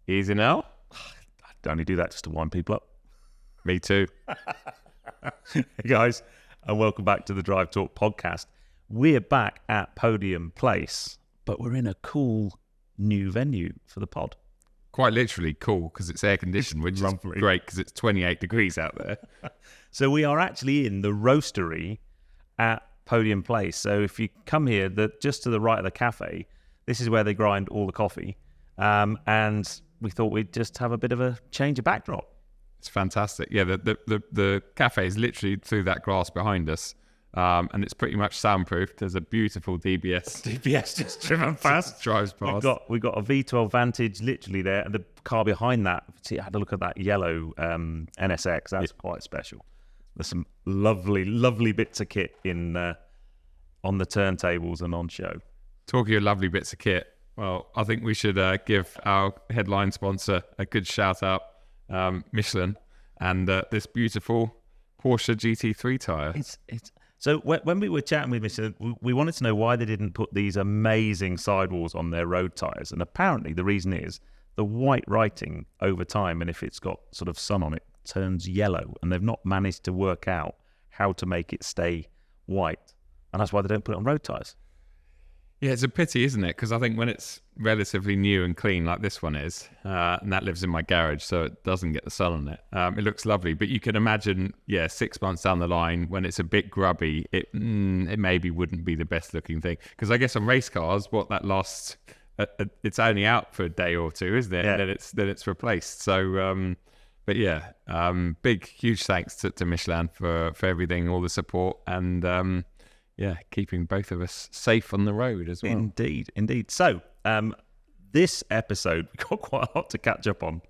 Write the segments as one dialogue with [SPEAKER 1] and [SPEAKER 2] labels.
[SPEAKER 1] Easy now?
[SPEAKER 2] I'd only do that just to wind people up.
[SPEAKER 1] Me too.
[SPEAKER 2] Hey guys, and welcome back to the Drive Talk podcast. We're back at Podium Place, but we're in a cool new venue for the pod.
[SPEAKER 1] Quite literally cool because it's air conditioned, which is great because it's 28 degrees out there.
[SPEAKER 2] So we are actually in the roastery at Podium Place. So if you come here, just to the right of the cafe, this is where they grind all the coffee. And we thought we'd just have a bit of a change of backdrop.
[SPEAKER 1] It's fantastic. Yeah, the cafe is literally through that glass behind us. And it's pretty much soundproof. There's a beautiful DBS
[SPEAKER 2] just driven past.
[SPEAKER 1] Drives past.
[SPEAKER 2] We've got a V12 Vantage literally there, and the car behind that. See, I had a look at that yellow NSX. That's quite special. There's some lovely bits of kit in on the turntables and on show.
[SPEAKER 1] Talking of lovely bits of kit, well, I think we should give our headline sponsor a good shout out, Michelin, and this beautiful Porsche GT3 tyre.
[SPEAKER 2] So when we were chatting with Michelin, we wanted to know why they didn't put these amazing sidewalls on their road tyres. And apparently the reason is the white writing over time, and if it's got sort of sun on it, turns yellow. And they've not managed to work out how to make it stay white. And that's why they don't put it on road tyres.
[SPEAKER 1] Yeah, it's a pity, isn't it? Because I think when it's relatively new and clean like this one is, and that lives in my garage, so it doesn't get the sun on it, it looks lovely. But you can imagine, 6 months down the line, when it's a bit grubby, it maybe wouldn't be the best looking thing. Because I guess on race cars, that lasts, it's only out for a day or two, isn't it?
[SPEAKER 2] Yeah.
[SPEAKER 1] And then it's replaced. So, big, huge thanks to Michelin for everything, all the support, and keeping both of us safe on the road as well.
[SPEAKER 2] Indeed. So, this episode, we've got quite a lot to catch up on.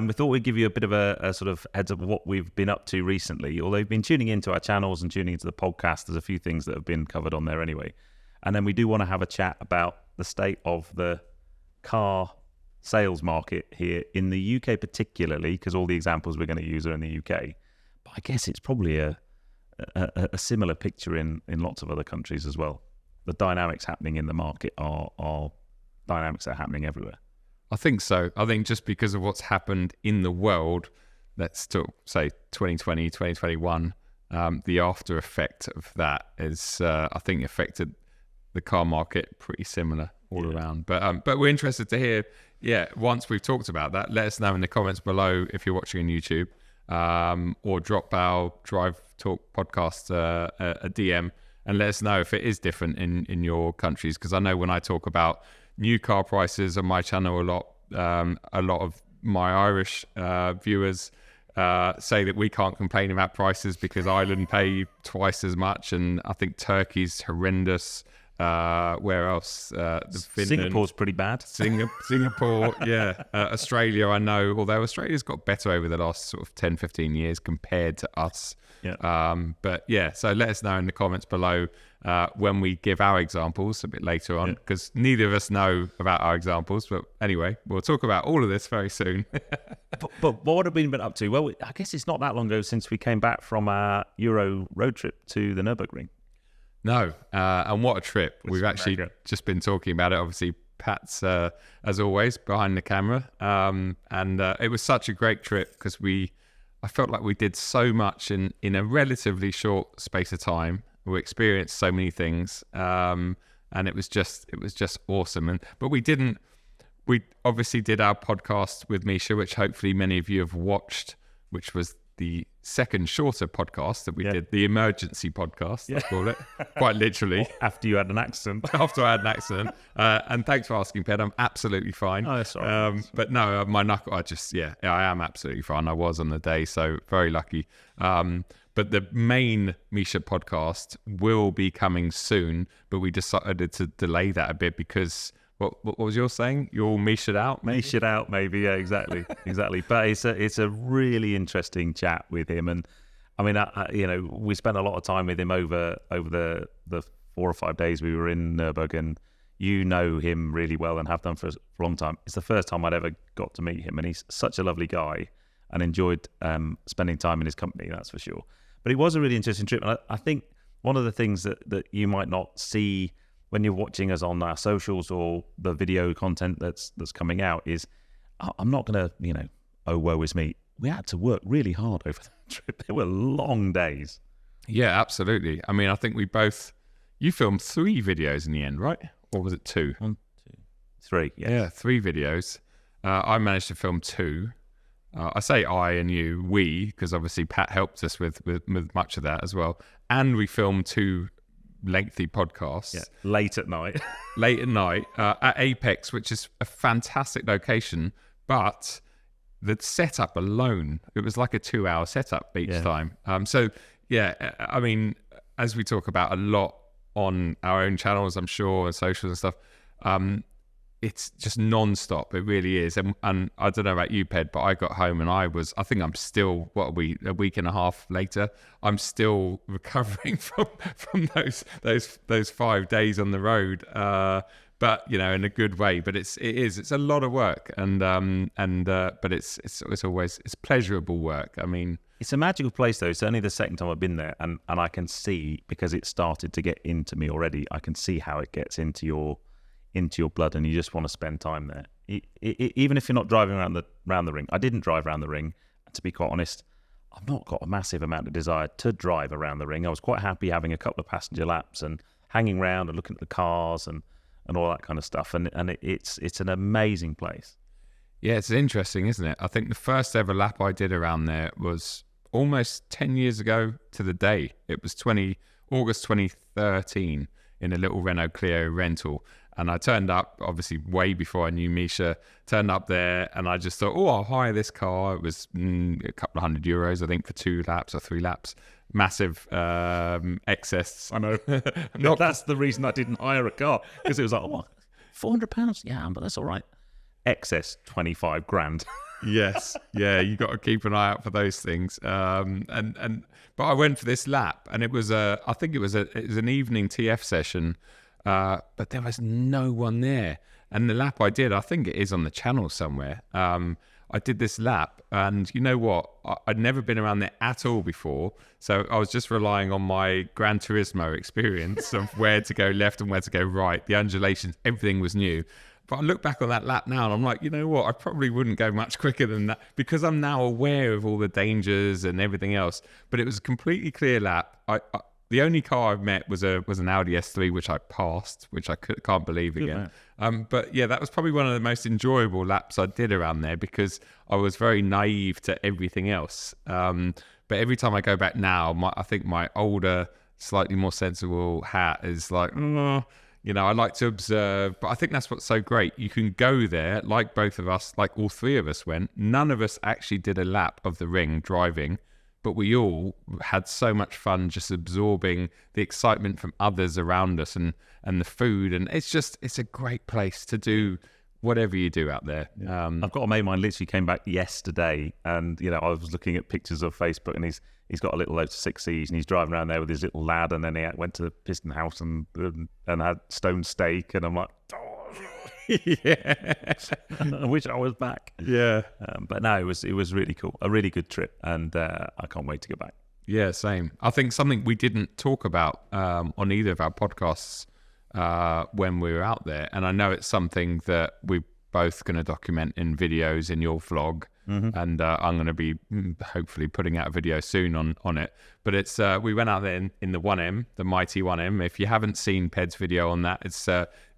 [SPEAKER 2] We thought we'd give you a bit of a sort of heads up of what we've been up to recently. Although you've been tuning into our channels and tuning into the podcast, there's a few things that have been covered on there anyway. And then we do want to have a chat about the state of the car sales market here in the UK particularly, because all the examples we're going to use are in the UK. But I guess it's probably a similar picture in lots of other countries as well. The dynamics happening in the market are dynamics that are happening everywhere.
[SPEAKER 1] I think so. I think just because of what's happened in the world, let's talk, say, 2020, 2021, the after effect of that is, I think, affected the car market pretty similar all around. But we're interested to hear, once we've talked about that, let us know in the comments below if you're watching on YouTube. Or drop our Drive Talk podcast a DM and let us know if it is different in your countries, because I know when I talk about new car prices on my channel a lot of my Irish viewers say that we can't complain about prices because Ireland pay twice as much, and I think Turkey's horrendous. Where else? Finland.
[SPEAKER 2] Singapore's pretty bad.
[SPEAKER 1] Singapore, yeah. Australia, I know, although Australia's got better over the last sort of 10, 15 years compared to us. Yeah. So let us know in the comments below when we give our examples a bit later on, because neither of us know about our examples. But anyway, we'll talk about all of this very soon.
[SPEAKER 2] But what have we been up to? Well, I guess it's not that long ago since we came back from our Euro road trip to the Nurburgring.
[SPEAKER 1] No, and what a trip. We've actually just been talking about it. Obviously, Pat's, as always, behind the camera. And it was such a great trip because I felt like we did so much in a relatively short space of time. We experienced so many things, and it was just awesome. But we obviously did our podcast with Misha, which hopefully many of you have watched, which was the second shorter podcast that we did, the emergency podcast, I call it, quite literally.
[SPEAKER 2] After you had an accident.
[SPEAKER 1] After I had an accident. And thanks for asking, Ped. I'm absolutely fine.
[SPEAKER 2] Oh, that's all right.
[SPEAKER 1] But no, my knuckle, I am absolutely fine. I was on the day, so very lucky. But the main Misha podcast will be coming soon, but we decided to delay that a bit because... What was yours saying? You're all Misha'd out?
[SPEAKER 2] Misha'd out, maybe. Yeah, exactly. But it's a really interesting chat with him. And I mean, we spent a lot of time with him over the 4 or 5 days we were in Nurburgring. You know him really well and have done for a long time. It's the first time I'd ever got to meet him. And he's such a lovely guy and enjoyed spending time in his company, that's for sure. But it was a really interesting trip. And I think one of the things that you might not see... when you're watching us on our socials or the video content that's coming out is I'm not going to, oh, woe is me. We had to work really hard over that trip. There were long days.
[SPEAKER 1] Yeah, absolutely. I mean, I think you filmed 3 videos in the end, right? Or was it 2?
[SPEAKER 2] 1, 2, 3. Yes.
[SPEAKER 1] Yeah, 3 videos. I managed to film 2. I say I and you, we, because obviously Pat helped us with much of that as well. And we filmed 2 lengthy podcasts.
[SPEAKER 2] Yeah, late at night.
[SPEAKER 1] Late at night at Apex, which is a fantastic location, but the setup alone, it was like a 2-hour setup each time. So, yeah, I mean, as we talk about a lot on our own channels, I'm sure, and socials and stuff, it's just non-stop. It really is. And I don't know about you, Ped, but I got home and I think I'm still, a week and a half later, I'm still recovering from those 5 days on the road. But in a good way. But it's a lot of work, but it's always pleasurable work. I mean,
[SPEAKER 2] it's a magical place though. It's only the second time I've been there, and I can see, because it started to get into me already, I can see how it gets into your blood, and you just want to spend time there. Even if you're not driving around the ring. I didn't drive around the ring, and to be quite honest, I've not got a massive amount of desire to drive around the ring. I was quite happy having a couple of passenger laps and hanging around and looking at the cars and all that kind of stuff. And it's an amazing place.
[SPEAKER 1] Yeah, it's interesting, isn't it? I think the first ever lap I did around there was almost 10 years ago to the day. It was August 2013 in a little Renault Clio rental. And I turned up, obviously, way before I knew Misha, turned up there, and I just thought, I'll hire this car. It was a couple of €100, I think, for 2 laps or 3 laps. Massive excess.
[SPEAKER 2] I know. That's the reason I didn't hire a car, because it was like, £400? Yeah, but that's all right. Excess, 25 grand.
[SPEAKER 1] Yes. Yeah, you got to keep an eye out for those things. But I went for this lap, and it was I think it was an evening TF session. But there was no one there. And the lap I did, I think it is on the channel somewhere. I did this lap, and you know what? I'd never been around there at all before. So I was just relying on my Gran Turismo experience of where to go left and where to go right. The undulations, everything was new. But I look back on that lap now and I'm like, you know what? I probably wouldn't go much quicker than that, because I'm now aware of all the dangers and everything else. But it was a completely clear lap. The only car I've met was an Audi S3, which I passed, which I can't believe again. But yeah, that was probably one of the most enjoyable laps I did around there, because I was very naive to everything else. But every time I go back now, I think my older, slightly more sensible hat is like, I like to observe. But I think that's what's so great. You can go there, like both of us, like all 3 of us went. None of us actually did a lap of the ring driving, but we all had so much fun just absorbing the excitement from others around us and the food. And it's a great place to do whatever you do out there.
[SPEAKER 2] I've got a mate of mine literally came back yesterday, and I was looking at pictures of Facebook, and he's got a little Lotus 6Cs, and he's driving around there with his little lad, and then he went to the Piston House and had stone steak, and I'm like, yeah, I wish I was back.
[SPEAKER 1] Yeah,
[SPEAKER 2] but no, it was really cool, a really good trip, and I can't wait to go back.
[SPEAKER 1] Yeah, same. I think something we didn't talk about on either of our podcasts when we were out there, and I know it's something that we're both going to document in videos in your vlog, and I'm going to be hopefully putting out a video soon on it. But it's we went out there in the 1M, the mighty 1M. If you haven't seen Ped's video on that, it's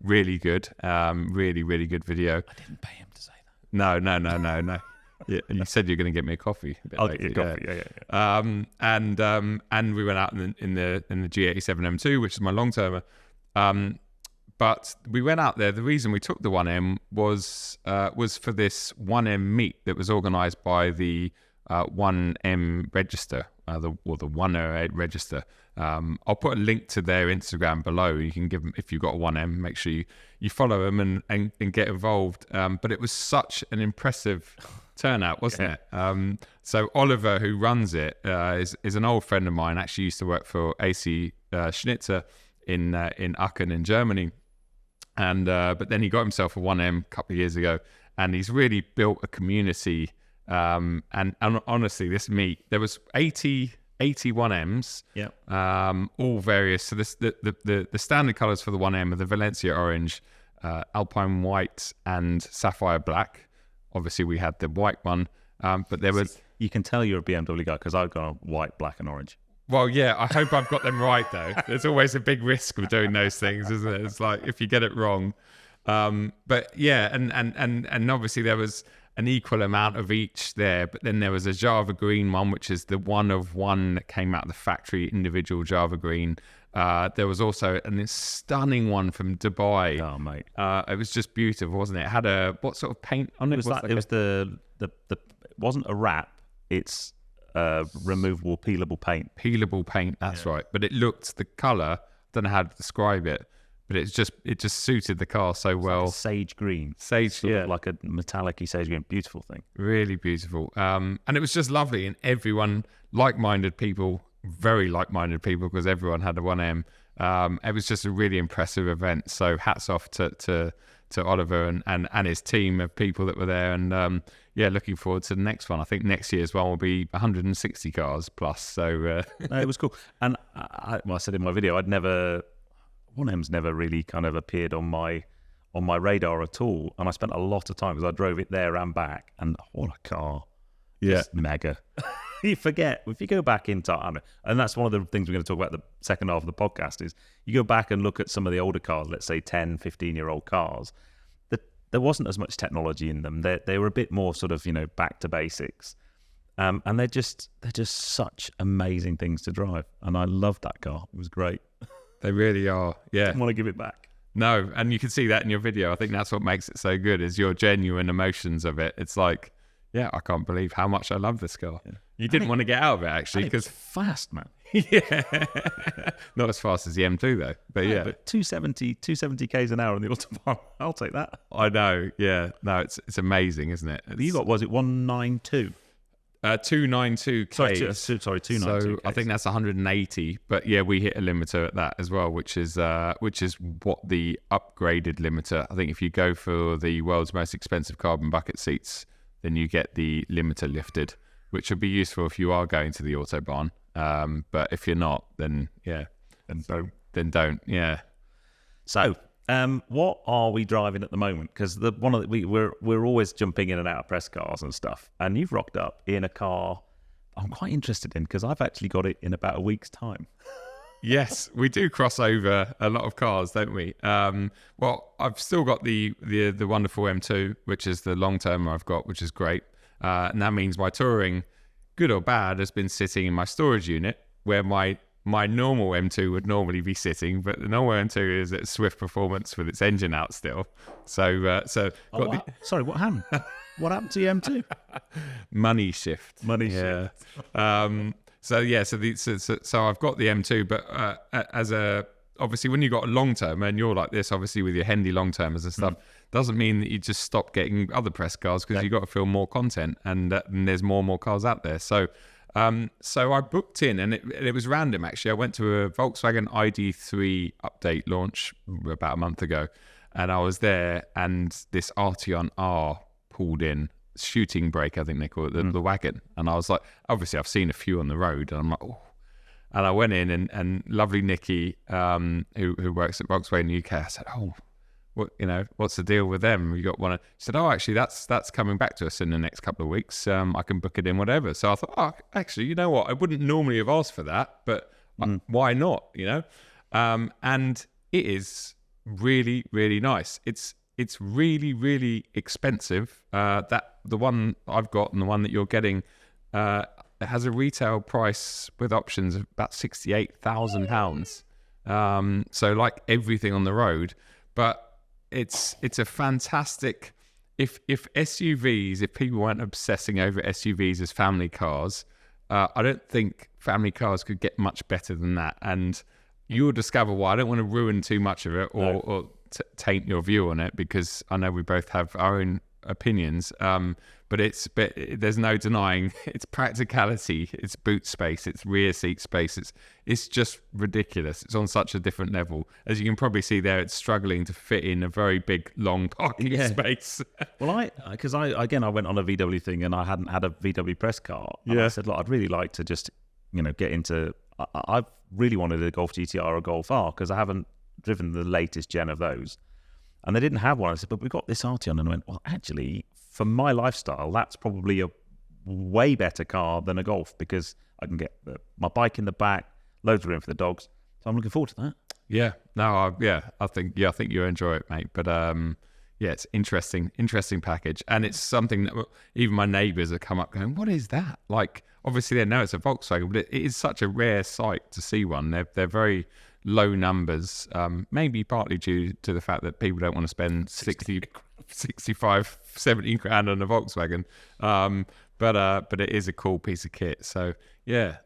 [SPEAKER 1] really good, really, really good video.
[SPEAKER 2] I didn't pay him to say that.
[SPEAKER 1] No. Yeah, you said you're going to get me a coffee.
[SPEAKER 2] I'll get you a coffee. Yeah.
[SPEAKER 1] And we went out in the G87 M2, which is my long termer. But we went out there. The reason we took the 1M was for this 1M meet that was organised by the 1M register, the 108 register. I'll put a link to their Instagram below. You can give them, if you've got a 1M, make sure you follow them and get involved. But it was such an impressive turnout, wasn't it? So Oliver, who runs it, is an old friend of mine. Actually used to work for AC Schnitzer in Aachen in Germany. And but then he got himself a 1M a couple of years ago, and he's really built a community. And honestly, this meet, there was 80 1Ms, all various. So the standard colours for the 1M are the Valencia orange, Alpine white, and sapphire black. obviously we had the white one, but there was...
[SPEAKER 2] You can tell you're a BMW guy because I've got a white, black and orange.
[SPEAKER 1] Well, yeah, I hope I've got them right, though. There's always a big risk of doing those things, isn't it? It's like if you get it wrong. But yeah, and obviously there was an equal amount of each there, but then there was a Java Green one, which is the one of one that came out of the factory, individual Java Green. There was also a stunning one from Dubai.
[SPEAKER 2] Oh, mate.
[SPEAKER 1] It was just beautiful, wasn't it? It had what sort of paint on it?
[SPEAKER 2] It wasn't a wrap. It's removable, peelable paint.
[SPEAKER 1] Peelable paint, that's right. But it looked, the colour, I don't know how to describe it, but it just suited the car so well.
[SPEAKER 2] Like sage green. Like a metallic-y sage green. Beautiful thing.
[SPEAKER 1] Really beautiful. And it was just lovely. And everyone, like-minded people, very like-minded people, because everyone had a 1M. It was just a really impressive event. So hats off to Oliver and his team of people that were there. And looking forward to the next one. I think next year's one will be 160 cars plus. So
[SPEAKER 2] no, it was cool. And I said in my video, 1M's never really kind of appeared on my radar at all. And I spent a lot of time because I drove it there and back. And what a car!
[SPEAKER 1] Yeah,
[SPEAKER 2] it's mega. You forget if you go back in time, and that's one of the things we're going to talk about the second half of the podcast is you go back and look at some of the older cars, let's say 10, 15-year-old cars, that there wasn't as much technology in them. They were a bit more sort of, back to basics. And they're just such amazing things to drive. And I loved that car. It was great.
[SPEAKER 1] They really are. Yeah.
[SPEAKER 2] I want to give it back.
[SPEAKER 1] No, and you can see that in your video. I think that's what makes it so good is your genuine emotions of it. It's like, yeah, I can't believe how much I love this car. Yeah. You didn't want to get out of it, actually, because
[SPEAKER 2] fast, man.
[SPEAKER 1] Yeah, not as fast as the M2 though, but yeah,
[SPEAKER 2] but 270 k's an hour on the autobahn. I'll take that.
[SPEAKER 1] I know. Yeah, no, it's amazing, isn't it?
[SPEAKER 2] You got, was it 192?
[SPEAKER 1] 292 Ks.
[SPEAKER 2] Sorry, 292.
[SPEAKER 1] So I think that's 180. But yeah, we hit a limiter at that as well, which is what the upgraded limiter. I think if you go for the world's most expensive carbon bucket seats, then you get the limiter lifted, which would be useful if you are going to the Autobahn. But if you're not, then yeah, then don't. Yeah.
[SPEAKER 2] So, what are we driving at the moment? Because we're always jumping in and out of press cars and stuff, and you've rocked up in a car I'm quite interested in because I've actually got it in about a week's time.
[SPEAKER 1] Yes, we do cross over a lot of cars, don't we? Well, I've still got the wonderful M2, which is the long term I've got, which is great. And that means my touring, good or bad, has been sitting in my storage unit where my normal M2 would normally be sitting, but the normal M2 is at Swift Performance with its engine out still. So
[SPEAKER 2] sorry, what happened? What happened to your M2?
[SPEAKER 1] Money shift.
[SPEAKER 2] Yeah.
[SPEAKER 1] So I've got the M2, but obviously when you got a long term and you're like this, obviously with your Hendy long termers and stuff, doesn't mean that you just stop getting other press cars because you've got to film more content and there's more and more cars out there. So I booked in and it was random actually. I went to a Volkswagen ID3 update launch about a month ago, and I was there and this Arteon R pulled in. Shooting brake, I think they call it, the wagon. And I was like, obviously I've seen a few on the road, and I'm like, oh. And I went in and lovely Nikki, who works at Volkswagen UK, I said, oh, what's the deal with them? You got one? She said, oh, actually that's coming back to us in the next couple of weeks. I can book it in, whatever. So I thought, oh, actually, you know what? I wouldn't normally have asked for that, but why not? And it is really, really nice. It's really, really expensive. That the one I've got and the one that you're getting it has a retail price with options of about £68,000. So like everything on the road, but it's a fantastic. If SUVs, if people weren't obsessing over SUVs as family cars, I don't think family cars could get much better than that. And you'll discover why. I don't want to ruin too much of it or taint your view on it, because I know we both have our own opinions, but there's no denying its practicality, its boot space, its rear seat space. It's just ridiculous. It's on such a different level. As you can probably see there, it's struggling to fit in a very big long parking space.
[SPEAKER 2] Well, I went on a VW thing and I hadn't had a VW press car, and I said, look, I'd really like to just get into. I've really wanted a Golf GTR or a Golf R because I haven't driven the latest gen of those, and they didn't have one. I said, but we've got this Arteon, and I went, well, actually, for my lifestyle, that's probably a way better car than a Golf, because I can get my bike in the back, loads of room for the dogs. So I'm looking forward to that.
[SPEAKER 1] Yeah, no, I think you enjoy it, mate. But yeah, it's interesting package, and it's something that even my neighbours have come up going, "What is that?" Like, obviously they know it's a Volkswagen, but it is such a rare sight to see one. They're very low numbers, maybe partly due to the fact that people don't want to spend 60, 65, 70 grand on a Volkswagen. But it is a cool piece of kit. So yeah.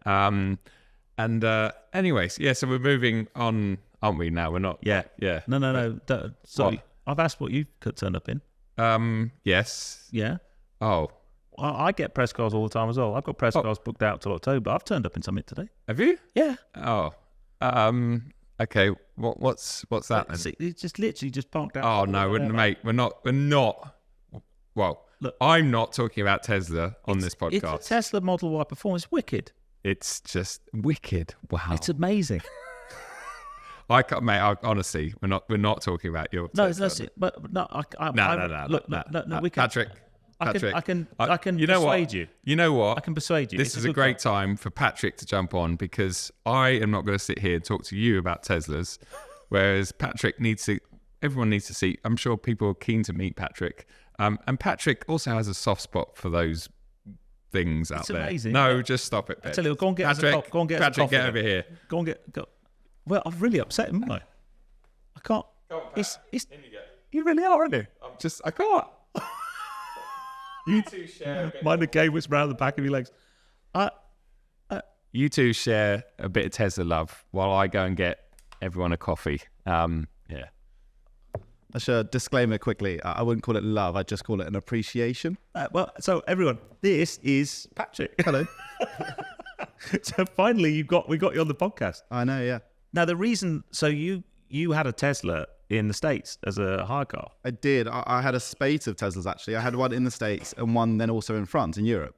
[SPEAKER 1] Anyways, yeah. So we're moving on, aren't we? Now we're not.
[SPEAKER 2] Yeah.
[SPEAKER 1] Yeah.
[SPEAKER 2] No. Sorry,
[SPEAKER 1] What?
[SPEAKER 2] I've asked what you could turn up in.
[SPEAKER 1] Yes.
[SPEAKER 2] Yeah.
[SPEAKER 1] Oh,
[SPEAKER 2] I get press cars all the time as well. I've got press cars booked out till October. I've turned up in something today.
[SPEAKER 1] have you?
[SPEAKER 2] Yeah.
[SPEAKER 1] Oh. Okay. What's that then?
[SPEAKER 2] It's just literally just parked out.
[SPEAKER 1] Oh no, mate. We're not. Well,
[SPEAKER 2] Look,
[SPEAKER 1] I'm not talking about Tesla on this podcast.
[SPEAKER 2] It's a Tesla Model Y performance. Wicked.
[SPEAKER 1] It's just wicked. Wow.
[SPEAKER 2] It's amazing.
[SPEAKER 1] I can't, mate. Honestly, we're not talking about your.
[SPEAKER 2] No,
[SPEAKER 1] Tesla.
[SPEAKER 2] that's it. But no,
[SPEAKER 1] No.
[SPEAKER 2] Look, no. We can.
[SPEAKER 1] Patrick.
[SPEAKER 2] I can
[SPEAKER 1] You know
[SPEAKER 2] persuade
[SPEAKER 1] what?
[SPEAKER 2] you.
[SPEAKER 1] You know what?
[SPEAKER 2] I can persuade you.
[SPEAKER 1] This
[SPEAKER 2] It's
[SPEAKER 1] is a
[SPEAKER 2] good
[SPEAKER 1] great
[SPEAKER 2] car.
[SPEAKER 1] time for Patrick to jump on, because I am not going to sit here and talk to you about Teslas, whereas Patrick needs to. Everyone needs to see. I'm sure people are keen to meet Patrick, and Patrick also has a soft spot for those things out there.
[SPEAKER 2] Amazing.
[SPEAKER 1] No, just stop it.
[SPEAKER 2] I tell you, go and get
[SPEAKER 1] Patrick,
[SPEAKER 2] us a go and get
[SPEAKER 1] Patrick,
[SPEAKER 2] us a coffee.
[SPEAKER 1] get over here.
[SPEAKER 2] Go and go. Well, I've really upset him, haven't I can't.
[SPEAKER 1] Go on,
[SPEAKER 2] It's
[SPEAKER 1] in you go.
[SPEAKER 2] you really are, aren't you?
[SPEAKER 1] I can't. You two share a bit.
[SPEAKER 2] Mind the game was round the back of your legs.
[SPEAKER 1] You two share a bit of Tesla love while I go and get everyone a coffee. Yeah.
[SPEAKER 3] I should disclaimer quickly. I wouldn't call it love. I'd just call it an appreciation.
[SPEAKER 2] Well, so everyone, this is Patrick.
[SPEAKER 3] Hello.
[SPEAKER 2] So finally, we got you on the podcast.
[SPEAKER 3] I know, yeah.
[SPEAKER 2] Now the reason, so you had a Tesla in the States as a hire car.
[SPEAKER 3] I did. I had a spate of Teslas, actually. I had one in the States and one then also in France, in Europe.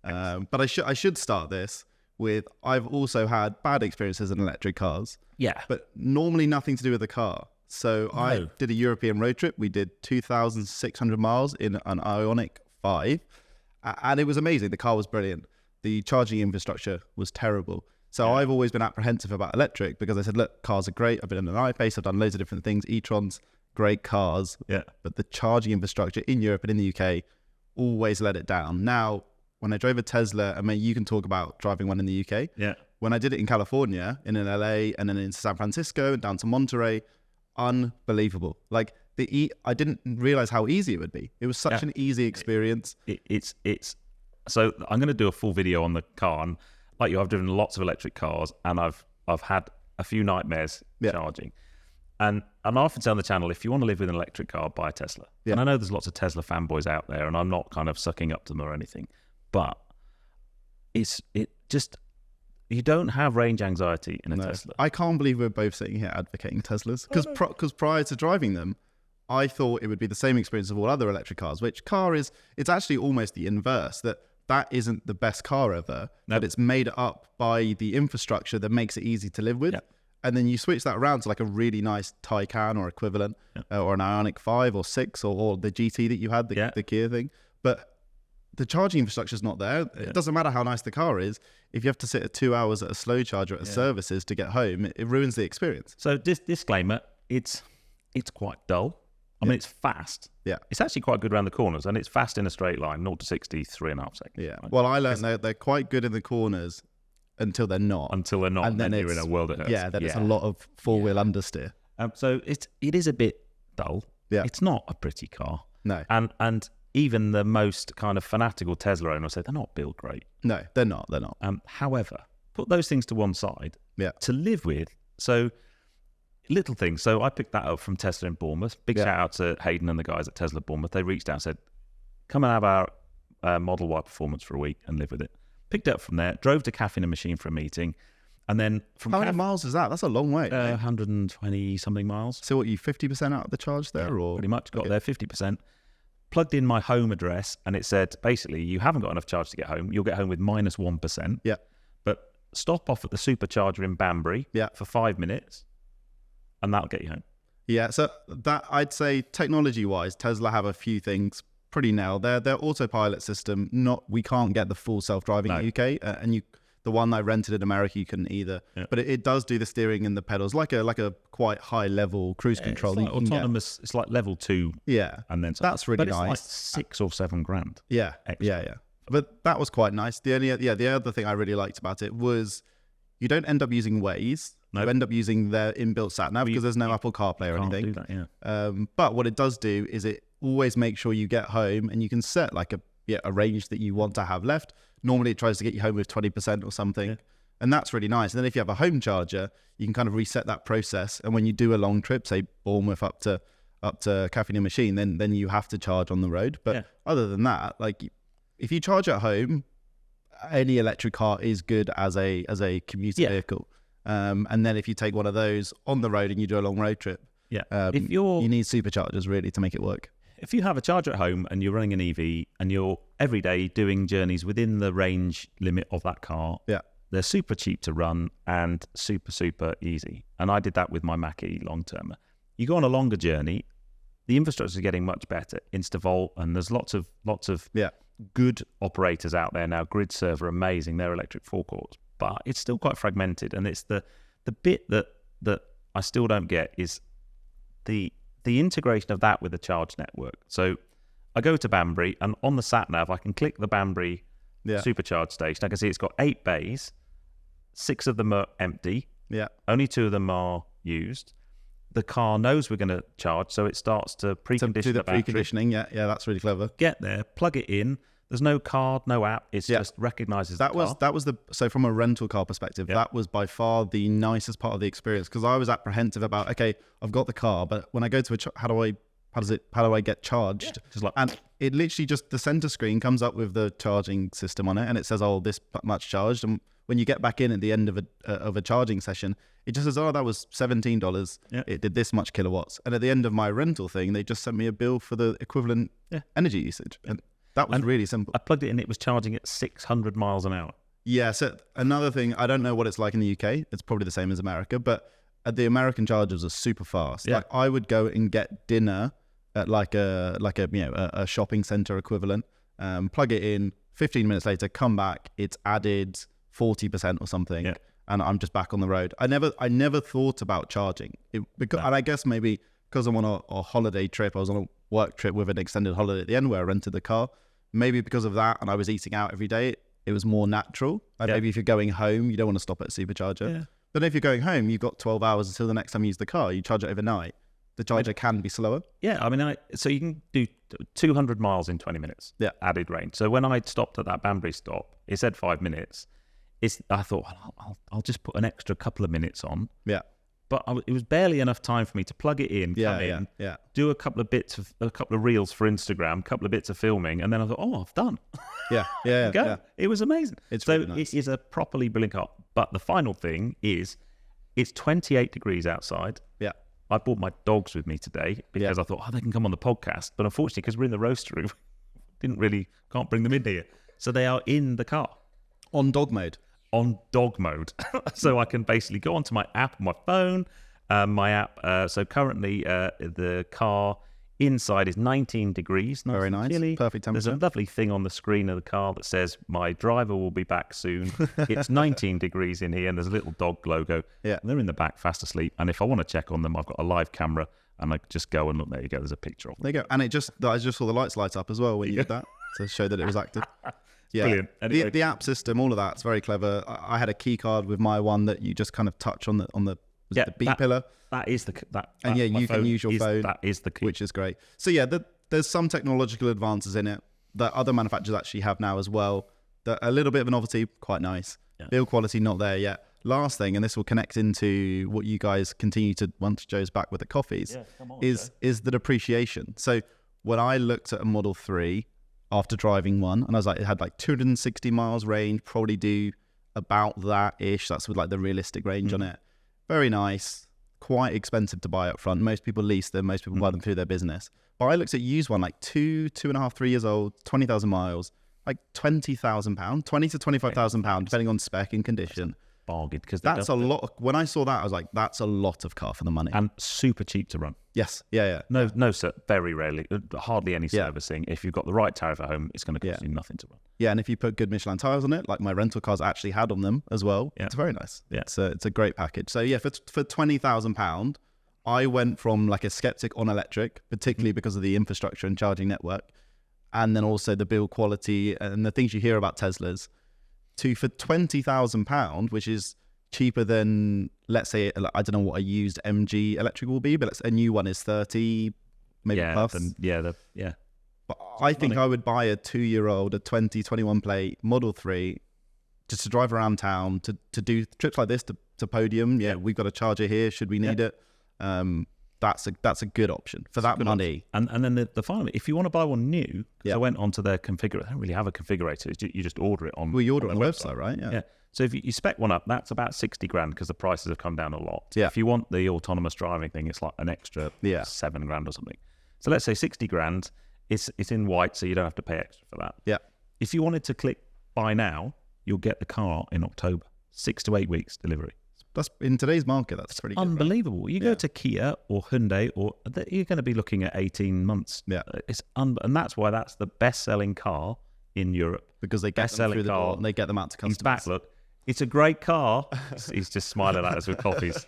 [SPEAKER 3] But I should start this with, I've also had bad experiences in electric cars,
[SPEAKER 2] Yeah.
[SPEAKER 3] but normally nothing to do with the car. So I
[SPEAKER 2] No.
[SPEAKER 3] did a European road trip. We did 2,600 miles in an Ioniq 5, and it was amazing. The car was brilliant. The charging infrastructure was terrible. So I've always been apprehensive about electric, because I said, look, cars are great. I've been in an I-Pace. I've done loads of different things. e-trons, great cars.
[SPEAKER 2] Yeah.
[SPEAKER 3] But the charging infrastructure in Europe and in the UK always let it down. Now, when I drove a Tesla, I mean, you can talk about driving one in the UK.
[SPEAKER 2] Yeah.
[SPEAKER 3] When I did it in California, in LA, and then in San Francisco and down to Monterey, unbelievable. Like I didn't realize how easy it would be. It was such an easy experience.
[SPEAKER 2] It's so I'm going to do a full video on the car. And like you, I've driven lots of electric cars, and I've had a few nightmares charging. And I often say on the channel, if you want to live with an electric car, buy a Tesla.
[SPEAKER 3] Yeah.
[SPEAKER 2] And I know there's lots of Tesla fanboys out there, and I'm not kind of sucking up to them or anything, but you don't have range anxiety in a Tesla.
[SPEAKER 3] I can't believe we're both sitting here advocating Teslas, because prior to driving them, I thought it would be the same experience of all other electric cars, which it's actually almost the inverse, that isn't the best car ever, but it's made up by the infrastructure that makes it easy to live with.
[SPEAKER 2] Yep.
[SPEAKER 3] And then you switch that around to like a really nice Taycan or equivalent, or an Ioniq 5 or 6 or the GT that you had, the Kia thing. But the charging infrastructure is not there. It doesn't matter how nice the car is. If you have to sit at 2 hours at a slow charger at a services to get home, it ruins the experience.
[SPEAKER 2] So disclaimer, it's quite dull. I mean, it's fast.
[SPEAKER 3] Yeah.
[SPEAKER 2] It's actually quite good around the corners, and it's fast in a straight line, 0 to 60, 3.5 seconds.
[SPEAKER 3] Yeah.
[SPEAKER 2] Right?
[SPEAKER 3] Well, I learned they're quite good in the corners until they're not.
[SPEAKER 2] Until they're not, and then you're in a world of hurts.
[SPEAKER 3] Yeah, then it's a lot of four-wheel understeer.
[SPEAKER 2] So it is a bit dull.
[SPEAKER 3] Yeah.
[SPEAKER 2] It's not a pretty car.
[SPEAKER 3] No.
[SPEAKER 2] And even the most kind of fanatical Tesla owner will say they're not built great.
[SPEAKER 3] No, they're not. They're not.
[SPEAKER 2] However, put those things to one side.
[SPEAKER 3] Yeah.
[SPEAKER 2] To live with. So little things. So I picked that up from Tesla in Bournemouth. Big shout out to Hayden and the guys at Tesla Bournemouth. They reached out and said, come and have our Model Y performance for a week and live with it. Picked it up from there, drove to Cafe in a Machine for a meeting, and then from
[SPEAKER 3] How many miles is that? That's a long way.
[SPEAKER 2] 120 something miles.
[SPEAKER 3] So what, you 50% out of the charge there? Or
[SPEAKER 2] Pretty much got there 50%. Plugged in my home address, and it said, basically, you haven't got enough charge to get home. You'll get home with minus 1%.
[SPEAKER 3] Yeah.
[SPEAKER 2] But stop off at the supercharger in Banbury for 5 minutes, and that'll get you home.
[SPEAKER 3] Yeah, so that I'd say technology-wise, Tesla have a few things pretty nailed. Their autopilot system, we can't get the full self-driving in the UK, and the one I rented in America, you couldn't either. Yeah. But it does do the steering and the pedals like a quite high level cruise control.
[SPEAKER 2] It's like autonomous. It's like level 2.
[SPEAKER 3] Yeah,
[SPEAKER 2] and then
[SPEAKER 3] that's really nice.
[SPEAKER 2] It's like $6,000 or $7,000.
[SPEAKER 3] Yeah,
[SPEAKER 2] extra.
[SPEAKER 3] Yeah. But that was quite nice. The other thing I really liked about it was you don't end up using Waze. Nope. You end up using their inbuilt sat nav because there's no Apple CarPlay or anything.
[SPEAKER 2] Do that, yeah.
[SPEAKER 3] But what it does do is it always makes sure you get home and you can set like a range that you want to have left. Normally it tries to get you home with 20% or something. Yeah. And that's really nice. And then if you have a home charger, you can kind of reset that process. And when you do a long trip, say Bournemouth up to Caffeine and Machine, then you have to charge on the road. But other than that, like if you charge at home, any electric car is good as a commuter vehicle. And then if you take one of those on the road and you do a long road trip,
[SPEAKER 2] if you
[SPEAKER 3] need superchargers really to make it work.
[SPEAKER 2] If you have a charger at home and you're running an EV and you're every day doing journeys within the range limit of that car, they're super cheap to run and super easy. And I did that with my Mach-E long term. You go on a longer journey, the infrastructure is getting much better. Instavolt, and there's lots of good operators out there now. GridServe are amazing. They're electric forecourts, but it's still quite fragmented. And it's the bit that I still don't get is the integration of that with the charge network. So I go to Banbury and on the sat nav, I can click the Banbury supercharge station. I can see it's got 8 bays, 6 of them are empty.
[SPEAKER 3] Yeah.
[SPEAKER 2] Only 2 of them are used. The car knows we're going to charge, so it starts to precondition the battery.
[SPEAKER 3] Preconditioning, yeah, that's really clever.
[SPEAKER 2] Get there, plug it in. There's no card, no app. It's just recognises the car.
[SPEAKER 3] So from a rental car perspective, that was by far the nicest part of the experience because I was apprehensive about, okay, I've got the car, but when I go to how do I get charged? And it literally just the center screen comes up with the charging system on it, and it says, "Oh, this much charged." And when you get back in at the end of a charging session, it just says, "Oh, that was $17. It did this much kilowatts." And at the end of my rental thing, they just sent me a bill for the equivalent energy usage. And that was really simple.
[SPEAKER 2] I plugged it in, it was charging at 600 miles an hour.
[SPEAKER 3] Yeah, so another thing, I don't know what it's like in the UK. It's probably the same as America, but the American chargers are super fast.
[SPEAKER 2] Yeah.
[SPEAKER 3] Like I would go and get dinner at like a shopping center equivalent, plug it in, 15 minutes later, come back, it's added 40% or something, and I'm just back on the road. I never thought about charging. And I guess maybe because I'm on a holiday trip, I was on a work trip with an extended holiday at the end where I rented the car. Maybe because of that, and I was eating out every day, it was more natural. Maybe if you're going home, you don't want to stop at a supercharger. Yeah. But if you're going home, you've got 12 hours until the next time you use the car. You charge it overnight. The charger can be slower.
[SPEAKER 2] Yeah, I mean, so you can do 200 miles in 20 minutes.
[SPEAKER 3] Yeah,
[SPEAKER 2] added range. So when I stopped at that Banbury stop, it said 5 minutes. I thought I'll just put an extra couple of minutes on.
[SPEAKER 3] Yeah.
[SPEAKER 2] But it was barely enough time for me to plug it in, come in, do a couple of reels for Instagram, a couple of bits of filming, and then I thought, oh, I've done.
[SPEAKER 3] Yeah.
[SPEAKER 2] It was amazing.
[SPEAKER 3] It's really nice.
[SPEAKER 2] It is a properly brilliant car. But the final thing is, it's 28 degrees outside.
[SPEAKER 3] Yeah.
[SPEAKER 2] I brought my dogs with me today because I thought, they can come on the podcast. But unfortunately, because we're in the roaster room, can't bring them in here. So they are in the car.
[SPEAKER 3] On dog mode.
[SPEAKER 2] So I can basically go onto my app on my phone. So currently the car inside is 19 degrees.
[SPEAKER 3] Very nice.
[SPEAKER 2] Chilly.
[SPEAKER 3] Perfect temperature.
[SPEAKER 2] There's a lovely thing on the screen of the car that says, my driver will be back soon. It's 19 degrees in here, and there's a little dog logo.
[SPEAKER 3] Yeah.
[SPEAKER 2] And they're in the back fast asleep. And if I want to check on them, I've got a live camera, and I just go and look. There you go. There's a picture of them.
[SPEAKER 3] There you go. And I just saw the lights light up as well when you did that to show that it was active. Yeah,
[SPEAKER 2] brilliant. Anyway.
[SPEAKER 3] The app system, all of that's very clever. I had a key card with my one that you just kind of touch on the B pillar.
[SPEAKER 2] That is the
[SPEAKER 3] and you can use your phone.
[SPEAKER 2] That is the key,
[SPEAKER 3] which is great. So yeah, there's some technological advances in it that other manufacturers actually have now as well. That a little bit of a novelty, quite nice. Yeah. Build quality not there yet. Last thing, and this will connect into what you guys continue to once Joe's back with the coffees, is the depreciation. So when I looked at a Model 3 after driving one, and I was like, it had like 260 miles range, probably do about that ish. That's with like the realistic range on it. Very nice, quite expensive to buy up front. Most people lease them, most people buy them through their business. But I looked at used one, like 2.5, 3 years old, 20,000 miles, like £20,000, 20 to £25,000, depending on spec and condition.
[SPEAKER 2] bargain because
[SPEAKER 3] that's a lot. When I saw that, I was like, that's a lot of car for the money.
[SPEAKER 2] And super cheap to run.
[SPEAKER 3] Yes. Yeah.
[SPEAKER 2] No, sir. Very rarely, hardly any servicing. If you've got the right tariff at home, it's going to cost you nothing to run.
[SPEAKER 3] Yeah, and if you put good Michelin tires on it, like my rental cars actually had on them as well, it's very nice. Yeah, it's a great package. So yeah, for £20,000, I went from like a skeptic on electric, particularly because of the infrastructure and charging network, and then also the build quality and the things you hear about Teslas, to for £20,000, which is cheaper than, let's say, I don't know what a used MG electric will be, but a new one is 30, maybe plus. But I think I would buy a 2-year-old, a 2021 plate Model 3, just to drive around town, to do trips like this, to Podium. Yeah, we've got a charger here, should we need it. That's a good option for that money.
[SPEAKER 2] And then the final, if you want to buy one new, I went onto their configurator. They don't really have a configurator. You just order it on.
[SPEAKER 3] Well, you order it on the website, right?
[SPEAKER 2] Yeah. So if you spec one up, that's about 60 grand because the prices have come down a lot.
[SPEAKER 3] Yeah.
[SPEAKER 2] If you want the autonomous driving thing, it's like an extra 7 grand or something. So let's say 60 grand. It's in white, so you don't have to pay extra for that.
[SPEAKER 3] Yeah.
[SPEAKER 2] If you wanted to click buy now, you'll get the car in October. 6 to 8 weeks delivery.
[SPEAKER 3] That's in today's market. That's pretty good,
[SPEAKER 2] unbelievable.
[SPEAKER 3] Right?
[SPEAKER 2] You go to Kia or Hyundai, you're going to be looking at 18 months.
[SPEAKER 3] Yeah,
[SPEAKER 2] and that's why that's the best-selling car in Europe,
[SPEAKER 3] because they get them through the door and they get them out to customers.
[SPEAKER 2] He's back. Look, it's a great car. He's just smiling at us with coffees.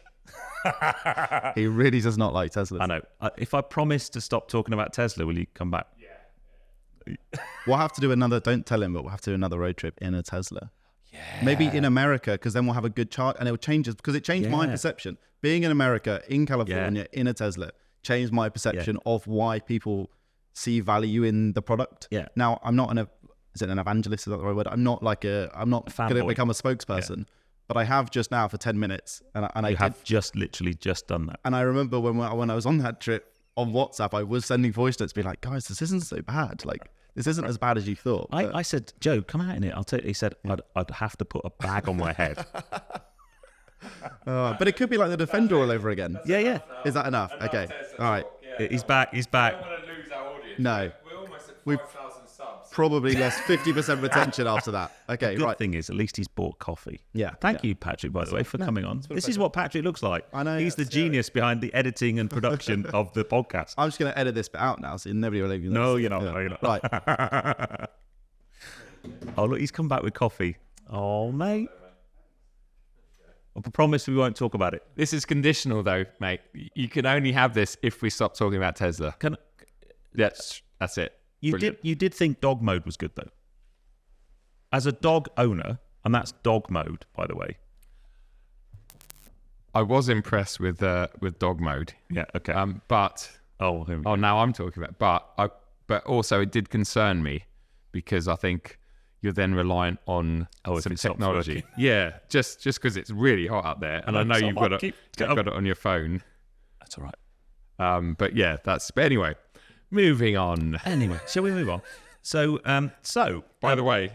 [SPEAKER 3] He really does not like Teslas.
[SPEAKER 2] I know. If I promise to stop talking about Tesla, will you come back?
[SPEAKER 3] Yeah. We'll have to do another. Don't tell him, but we'll have to do another road trip in a Tesla. Yeah. Maybe in America, because then we'll have a good chart, and it will change us, because it changed my perception. Being in America, in California, in a Tesla, changed my perception of why people see value in the product.
[SPEAKER 2] Yeah.
[SPEAKER 3] Now, I'm not is it an evangelist? Is that the right word? I'm not going to become a spokesperson, but I have just now for 10 minutes, and I have
[SPEAKER 2] literally just done that.
[SPEAKER 3] And I remember when I was on that trip on WhatsApp, I was sending voice notes, being like, guys, this isn't so bad. Like, this isn't as bad as you thought.
[SPEAKER 2] I said, Joe, come out in it. I'll tell you. He said, I'd have to put a bag on my head.
[SPEAKER 3] But it could be like the Defender all over again.
[SPEAKER 2] Yeah.
[SPEAKER 3] Is that enough? Okay. All right.
[SPEAKER 2] He's back.
[SPEAKER 1] I don't want to lose our audience.
[SPEAKER 3] No.
[SPEAKER 1] We're almost at 5,000 subs.
[SPEAKER 3] Probably less 50% retention after that. Okay,
[SPEAKER 2] the good thing is, at least he's bought coffee.
[SPEAKER 3] Yeah.
[SPEAKER 2] Thank you, Patrick, by the way, for coming on. This is what Patrick looks like.
[SPEAKER 3] I know.
[SPEAKER 2] He's the genius behind the editing and production of the podcast.
[SPEAKER 3] I'm just going to edit this bit out now, so nobody will even
[SPEAKER 2] No, you're not.
[SPEAKER 3] Yeah.
[SPEAKER 2] No, you're not.
[SPEAKER 3] Right.
[SPEAKER 2] Oh, look, he's come back with coffee. Oh, mate. I promise we won't talk about it.
[SPEAKER 1] This is conditional, though, mate. You can only have this if we stop talking about Tesla. That's it.
[SPEAKER 2] You did think dog mode was good, though. As a dog owner, and that's dog mode, by the way.
[SPEAKER 1] I was impressed with dog mode.
[SPEAKER 2] Yeah. Okay.
[SPEAKER 1] But now I'm talking about. But also it did concern me, because I think you're then reliant on some technology. Yeah, just because it's really hot out there, and I know you've got it on your phone.
[SPEAKER 2] That's all right.
[SPEAKER 1] But yeah, but anyway, moving on.
[SPEAKER 2] Anyway, shall we move on? So
[SPEAKER 1] by the way,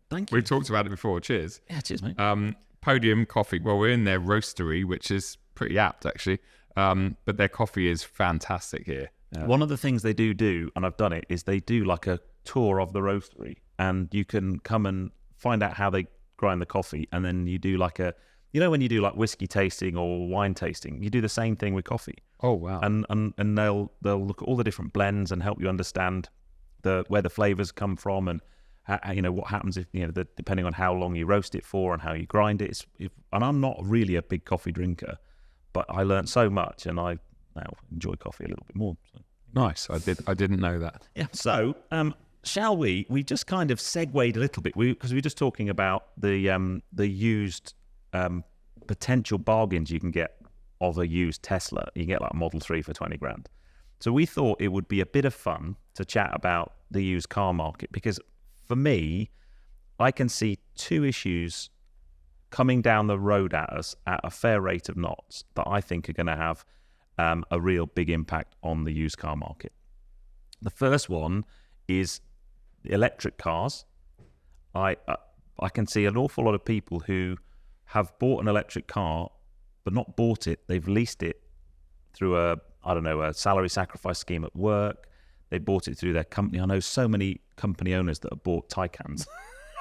[SPEAKER 2] thank you.
[SPEAKER 1] We've talked about it before. Cheers.
[SPEAKER 2] Yeah, cheers, mate.
[SPEAKER 1] Podium Coffee. Well, we're in their roastery, which is pretty apt actually. But their coffee is fantastic here.
[SPEAKER 2] One of the things they do, and I've done it, is they do like a tour of the roastery, and you can come and find out how they grind the coffee, and then you do like when you do like whiskey tasting or wine tasting, you do the same thing with coffee.
[SPEAKER 1] Oh wow!
[SPEAKER 2] And they'll look at all the different blends and help you understand where the flavors come from, and what happens if depending on how long you roast it for and how you grind it. And I'm not really a big coffee drinker, but I learned so much, and I now enjoy coffee a little bit more. So.
[SPEAKER 1] Nice. I didn't know that.
[SPEAKER 2] Yeah. So, shall we just kind of segued a little bit, because we were just talking about the used potential bargains you can get of a used Tesla. You can get like a Model 3 for 20 grand. So we thought it would be a bit of fun to chat about the used car market, because for me, I can see two issues coming down the road at us at a fair rate of knots that I think are going to have a real big impact on the used car market. The first one is electric cars. I can see an awful lot of people who have bought an electric car, but not bought it. They've leased it through a salary sacrifice scheme at work. They bought it through their company. I know so many company owners that have bought Taycans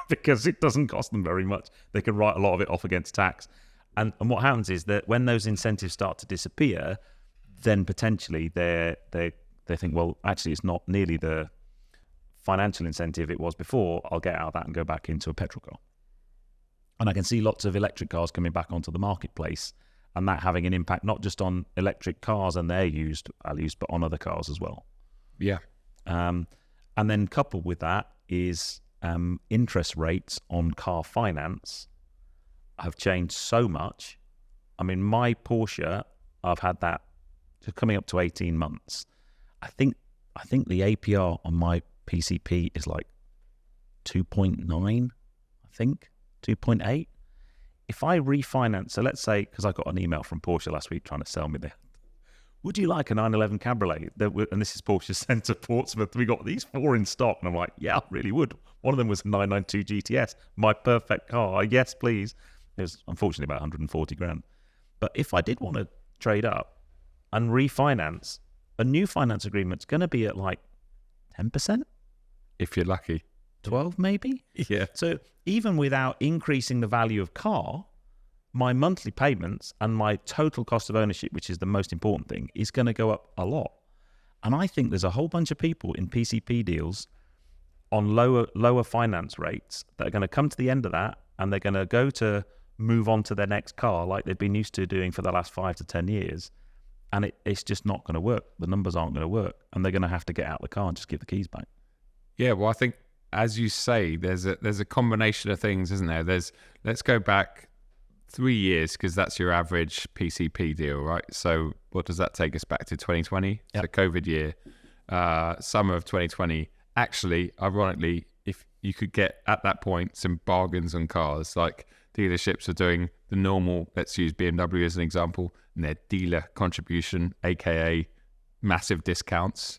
[SPEAKER 2] because it doesn't cost them very much. They can write a lot of it off against tax. And what happens is that when those incentives start to disappear, then potentially they think, well, actually, it's not nearly the financial incentive it was before. I'll get out of that and go back into a petrol car. And I can see lots of electric cars coming back onto the marketplace, and that having an impact not just on electric cars and their used values, but on other cars as well.
[SPEAKER 1] Yeah.
[SPEAKER 2] And then coupled with that is interest rates on car finance have changed so much. I mean, my Porsche, I've had that coming up to 18 months. I think the APR on my PCP is like 2.9, I think, 2.8. If I refinance, so let's say, because I got an email from Porsche last week trying to sell me would you like a 911 Cabriolet? And this is Porsche Centre Portsmouth. We got these 4 in stock. And I'm like, yeah, I really would. One of them was a 992 GTS, my perfect car. Yes, please. It was unfortunately about 140 grand. But if I did want to trade up and refinance, a new finance agreement's going to be at like 10%?
[SPEAKER 1] If you're lucky.
[SPEAKER 2] 12 maybe?
[SPEAKER 1] Yeah.
[SPEAKER 2] So even without increasing the value of car, my monthly payments and my total cost of ownership, which is the most important thing, is going to go up a lot. And I think there's a whole bunch of people in PCP deals on lower finance rates that are going to come to the end of that, and they're going to go to move on to their next car like they've been used to doing for the last 5 to 10 years. And it's just not going to work. The numbers aren't going to work. And they're going to have to get out of the car and just give the keys back.
[SPEAKER 1] Yeah, well, I think, as you say, there's a combination of things, isn't there? Let's go back 3 years, because that's your average PCP deal, right? So what does that take us back to? 2020,
[SPEAKER 2] yep.
[SPEAKER 1] So COVID year, summer of 2020. Actually, ironically, if you could get at that point some bargains on cars, like dealerships are doing the normal, let's use BMW as an example, and their dealer contribution, aka massive discounts.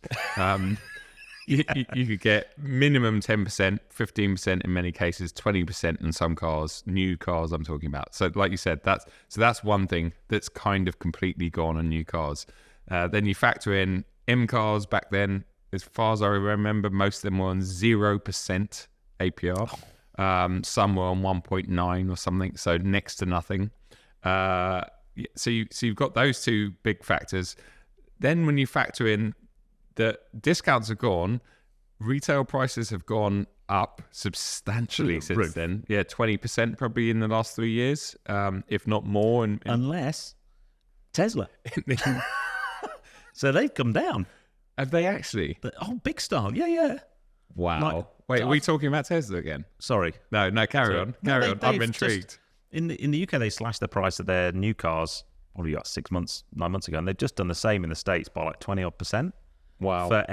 [SPEAKER 1] You could get minimum 10%, 15% in many cases, 20% in some cars, new cars I'm talking about. So like you said, that's one thing that's kind of completely gone on new cars. Then you factor in M cars back then. As far as I remember, most of them were on 0% APR. Some were on 1.9 or something, so next to nothing. So you've got those two big factors. Then when you factor in the discounts are gone, retail prices have gone up substantially since then. Yeah, 20% probably in the last 3 years, if not more.
[SPEAKER 2] Unless Tesla. So they've come down.
[SPEAKER 1] Have they actually?
[SPEAKER 2] Big style. Yeah.
[SPEAKER 1] Wow. Wait, are we talking about Tesla again?
[SPEAKER 2] Sorry.
[SPEAKER 1] No, carry on. Carry on. I'm intrigued.
[SPEAKER 2] In the UK, they slashed the price of their new cars, what have you got, 9 months ago, and they've just done the same in the States by like 20-odd%.
[SPEAKER 1] Wow.
[SPEAKER 2] For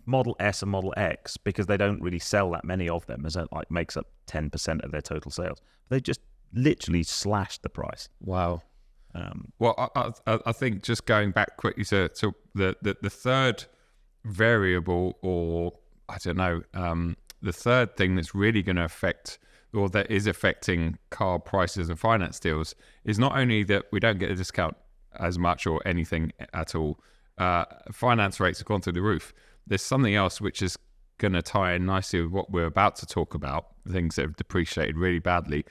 [SPEAKER 2] Model S and Model X, because they don't really sell that many of them, as it like makes up 10% of their total sales. They just literally slashed the price.
[SPEAKER 1] Wow. Well, I think just going back quickly to the third variable, or I don't know, the third thing that's really going to affect, or that is affecting car prices and finance deals, is not only that we don't get a discount as much or anything at all. Finance rates have gone through the roof. There's something else which is going to tie in nicely with what we're about to talk about, things that have depreciated really badly,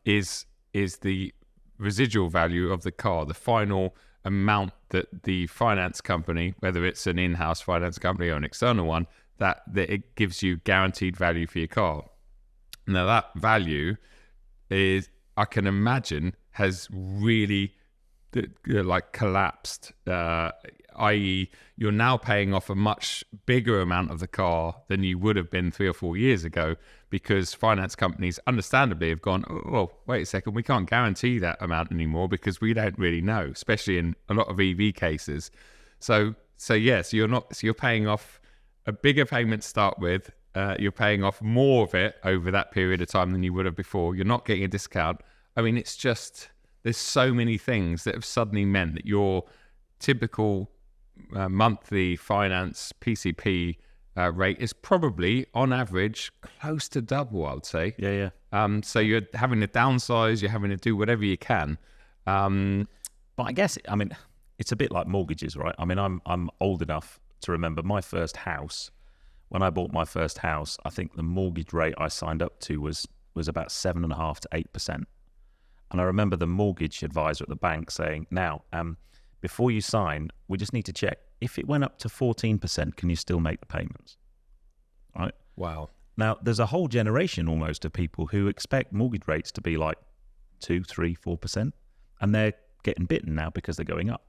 [SPEAKER 1] is the residual value of the car, the final amount that the finance company, whether it's an in-house finance company or an external one, that it gives you guaranteed value for your car. Now that value is, I can imagine, has really collapsed, i.e. you're now paying off a much bigger amount of the car than you would have been 3 or 4 years ago, because finance companies understandably have gone, oh, well, wait a second, we can't guarantee that amount anymore because we don't really know, especially in a lot of EV cases. So you're paying off a bigger payment to start with. You're paying off more of it over that period of time than you would have before. You're not getting a discount. I mean, it's just, there's so many things that have suddenly meant that your typical monthly finance PCP rate is probably, on average, close to double, I would say.
[SPEAKER 2] Yeah.
[SPEAKER 1] So you're having to downsize, you're having to do whatever you can.
[SPEAKER 2] But I guess, I mean, it's a bit like mortgages, right? I mean, I'm old enough to remember my first house when I bought my first house, I think the mortgage rate I signed up to was about 7.5% to 8%. And I remember the mortgage advisor at the bank saying, now, before you sign, we just need to check. If it went up to 14%, can you still make the payments? Right?
[SPEAKER 1] Wow.
[SPEAKER 2] Now, there's a whole generation almost of people who expect mortgage rates to be like 2, 3, 4%. And they're getting bitten now because they're going up.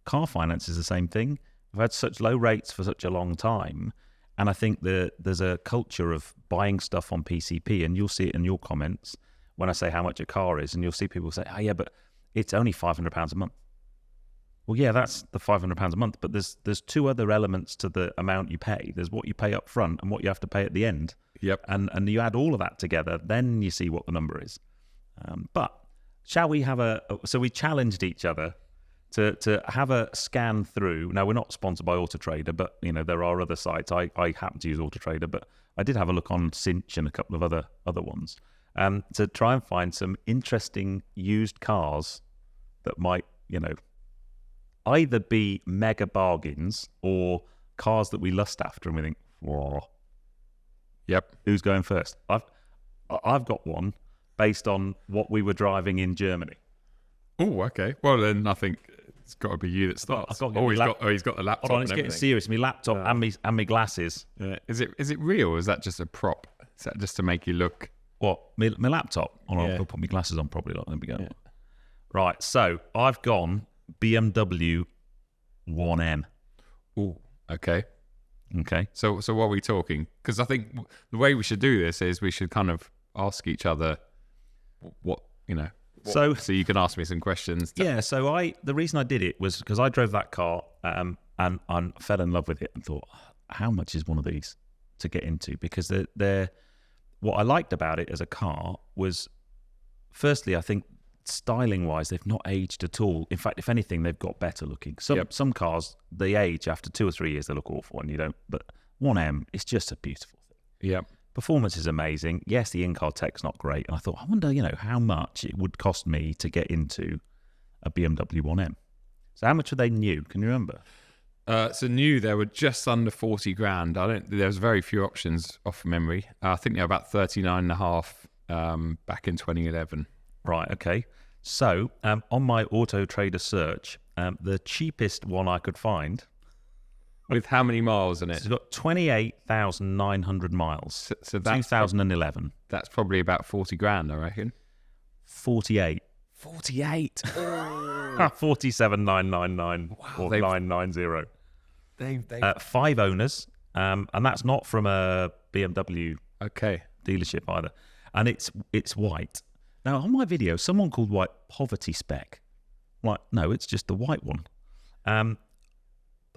[SPEAKER 2] Car finance is the same thing. We've had such low rates for such a long time. And I think there's a culture of buying stuff on PCP, and you'll see it in your comments when I say how much a car is, and you'll see people say, oh yeah, but it's only £500 a month. Well, yeah, that's the £500 a month, but there's two other elements to the amount you pay. There's what you pay up front and what you have to pay at the end.
[SPEAKER 1] Yep.
[SPEAKER 2] And you add all of that together, then you see what the number is. But shall we have so we challenged each other to have a scan through. Now, we're not sponsored by Autotrader, but there are other sites. I happen to use Autotrader, but I did have a look on Cinch and a couple of other ones to try and find some interesting used cars that might, either be mega bargains or cars that we lust after and we think, whoa.
[SPEAKER 1] Yep.
[SPEAKER 2] Who's going first? I've got one based on what we were driving in Germany.
[SPEAKER 1] Oh, okay. Well, then I think it's got to be you that starts. He's got the laptop.
[SPEAKER 2] Hold on, it's getting serious. My laptop and my glasses.
[SPEAKER 1] Is it real, or is that just a prop? Is that just to make you look?
[SPEAKER 2] What? My laptop? I'll put my glasses on probably. There we go. Yeah. Right, so I've gone BMW 1M.
[SPEAKER 1] Oh, okay.
[SPEAKER 2] Okay.
[SPEAKER 1] So what are we talking? Because I think the way we should do this is we should kind of ask each other what. So you can ask me some questions.
[SPEAKER 2] Yeah. So the reason I did it was because I drove that car and I fell in love with it and thought, how much is one of these to get into? Because they're what I liked about it as a car was, firstly, I think styling wise, they've not aged at all. In fact, if anything, they've got better looking. Some cars, they age after 2 or 3 years, they look awful, and you don't. But 1M is just a beautiful thing.
[SPEAKER 1] Yep.
[SPEAKER 2] Performance is amazing. Yes, the in-car tech's not great. And I thought, I wonder, how much it would cost me to get into a BMW 1M. So how much were they new? Can you remember?
[SPEAKER 1] So new, they were just under 40 grand. There was very few options off memory. I think they were about 39.5 back in 2011.
[SPEAKER 2] Right, okay. So on my Auto Trader search, the cheapest one I could find.
[SPEAKER 1] With how many miles in it?
[SPEAKER 2] It's got 28,900 miles.
[SPEAKER 1] So that's
[SPEAKER 2] 2011.
[SPEAKER 1] That's probably about 40 grand, I reckon.
[SPEAKER 2] 48.
[SPEAKER 1] 48.
[SPEAKER 2] 47,999 or 990.
[SPEAKER 1] They
[SPEAKER 2] 5 owners, and that's not from a BMW dealership either. And it's white. Now on my video, someone called white poverty spec. Like, no, it's just the white one.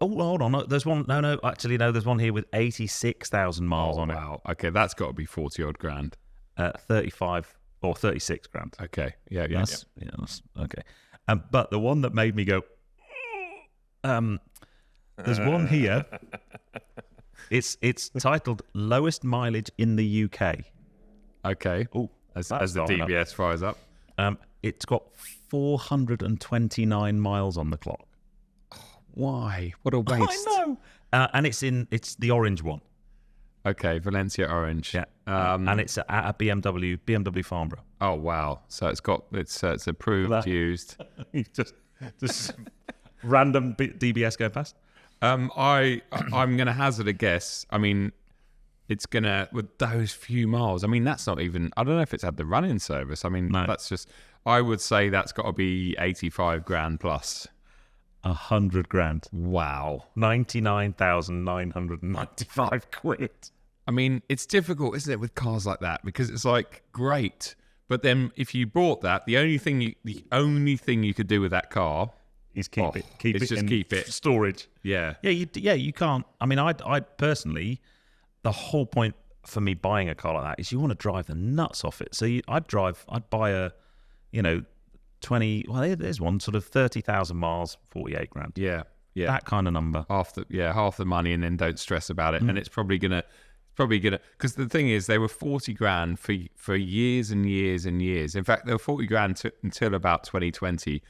[SPEAKER 2] Oh, hold on. There's one. No. Actually, no. There's one here with 86,000 miles on it.
[SPEAKER 1] Wow. Okay, that's got to be 40 odd grand.
[SPEAKER 2] 35 or 36 grand.
[SPEAKER 1] Okay. Yeah.
[SPEAKER 2] That's okay. But the one that made me go, there's one here. It's titled lowest mileage in the UK.
[SPEAKER 1] Okay.
[SPEAKER 2] Oh,
[SPEAKER 1] as the DBS fires up.
[SPEAKER 2] It's got 429 miles on the clock.
[SPEAKER 1] Why? What a waste.
[SPEAKER 2] I know. And it's the orange one.
[SPEAKER 1] Okay, Valencia orange.
[SPEAKER 2] Yeah. And it's at a BMW Farnborough.
[SPEAKER 1] Oh wow! So it's approved, used.
[SPEAKER 2] just random DBS going past.
[SPEAKER 1] I'm gonna hazard a guess. I mean, it's gonna with those few miles. I mean, that's not even. I don't know if it's had the run-in service. I mean, that's just. I would say that's got to be 85 grand plus.
[SPEAKER 2] 100 grand.
[SPEAKER 1] Wow.
[SPEAKER 2] 99,995 quid.
[SPEAKER 1] I mean, it's difficult, isn't it, with cars like that? Because it's like, great. But then if you bought that, the only thing you could do with that car
[SPEAKER 2] is keep it. Keep it. Storage.
[SPEAKER 1] Yeah.
[SPEAKER 2] Yeah, you can't. I mean, I personally, the whole point for me buying a car like that is you want to drive the nuts off it. So I'd buy a, 20, well, there's one sort of 30,000 miles, 48 grand.
[SPEAKER 1] Yeah.
[SPEAKER 2] That kind of number.
[SPEAKER 1] Half the money, and then don't stress about it. And it's probably gonna, because the thing is, they were 40 grand for years and years and years. In fact, they were 40 grand until about 2020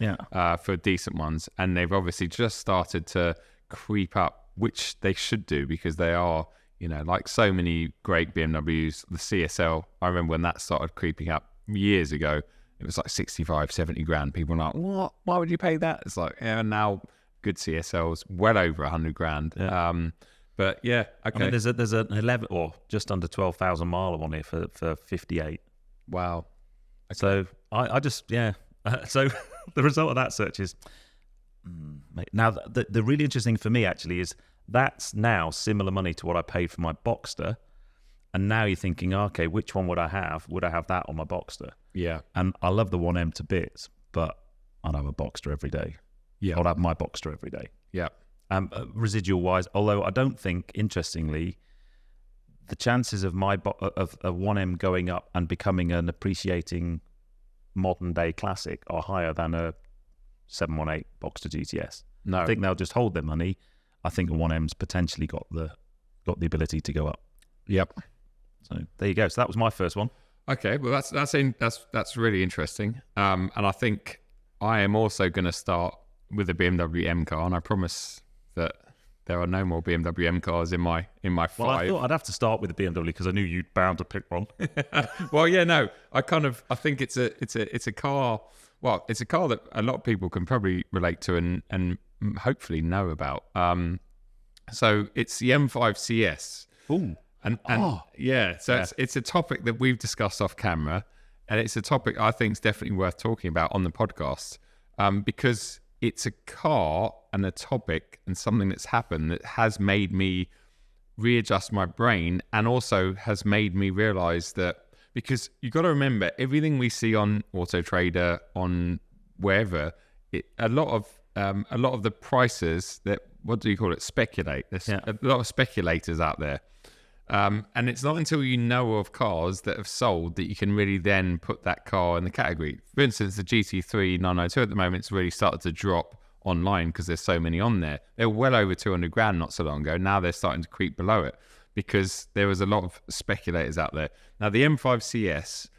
[SPEAKER 1] for decent ones. And they've obviously just started to creep up, which they should do because they are, like so many great BMWs, the CSL, I remember when that started creeping up years ago, it was like 65, 70 grand. People were like, what? Why would you pay that? It's like, yeah, now good CSLs, well over 100 grand.
[SPEAKER 2] Yeah.
[SPEAKER 1] But yeah, okay.
[SPEAKER 2] I mean, there's an 11 or just under 12,000 mile on here for 58.
[SPEAKER 1] Wow. Okay.
[SPEAKER 2] So I just, so the result of that search is, now the really interesting for me actually is that's now similar money to what I paid for my Boxster. And now you're thinking, okay, which one would I have? Would I have that on my Boxster?
[SPEAKER 1] Yeah.
[SPEAKER 2] And I love the 1M to bits, but I'd have a Boxster every day.
[SPEAKER 1] Yeah.
[SPEAKER 2] I'd have my Boxster every day.
[SPEAKER 1] Yeah.
[SPEAKER 2] Residual-wise, although I don't think, interestingly, the chances of of a 1M going up and becoming an appreciating modern-day classic are higher than a 718 Boxster GTS.
[SPEAKER 1] No.
[SPEAKER 2] I think they'll just hold their money. I think a 1M's potentially got the ability to go up.
[SPEAKER 1] Yep.
[SPEAKER 2] So there you go. So that was my first one.
[SPEAKER 1] Okay, well that's really interesting. And I think I am also going to start with a BMW M car, and I promise that there are no more BMW M cars in my five.
[SPEAKER 2] Well, I thought I'd have to start with the BMW because I knew you'd bound to pick one.
[SPEAKER 1] Well, yeah, no, I think it's a car. Well, it's a car that a lot of people can probably relate to and hopefully know about. So it's the M5 CS.
[SPEAKER 2] Ooh.
[SPEAKER 1] And yeah, so it's a topic that we've discussed off camera, and it's a topic I think is definitely worth talking about on the podcast, because it's a car and a topic and something that's happened that has made me readjust my brain, and also has made me realize that, because you've got to remember, everything we see on Auto Trader, on wherever, a lot of the prices that, what do you call it, speculate. There's a lot of speculators out there. And it's not until you know of cars that have sold that you can really then put that car in the category. For instance, the GT3 992 at the moment has really started to drop online because there's so many on there. They're well over 200 grand not so long ago. Now they're starting to creep below it because there was a lot of speculators out there. Now the M5 CS,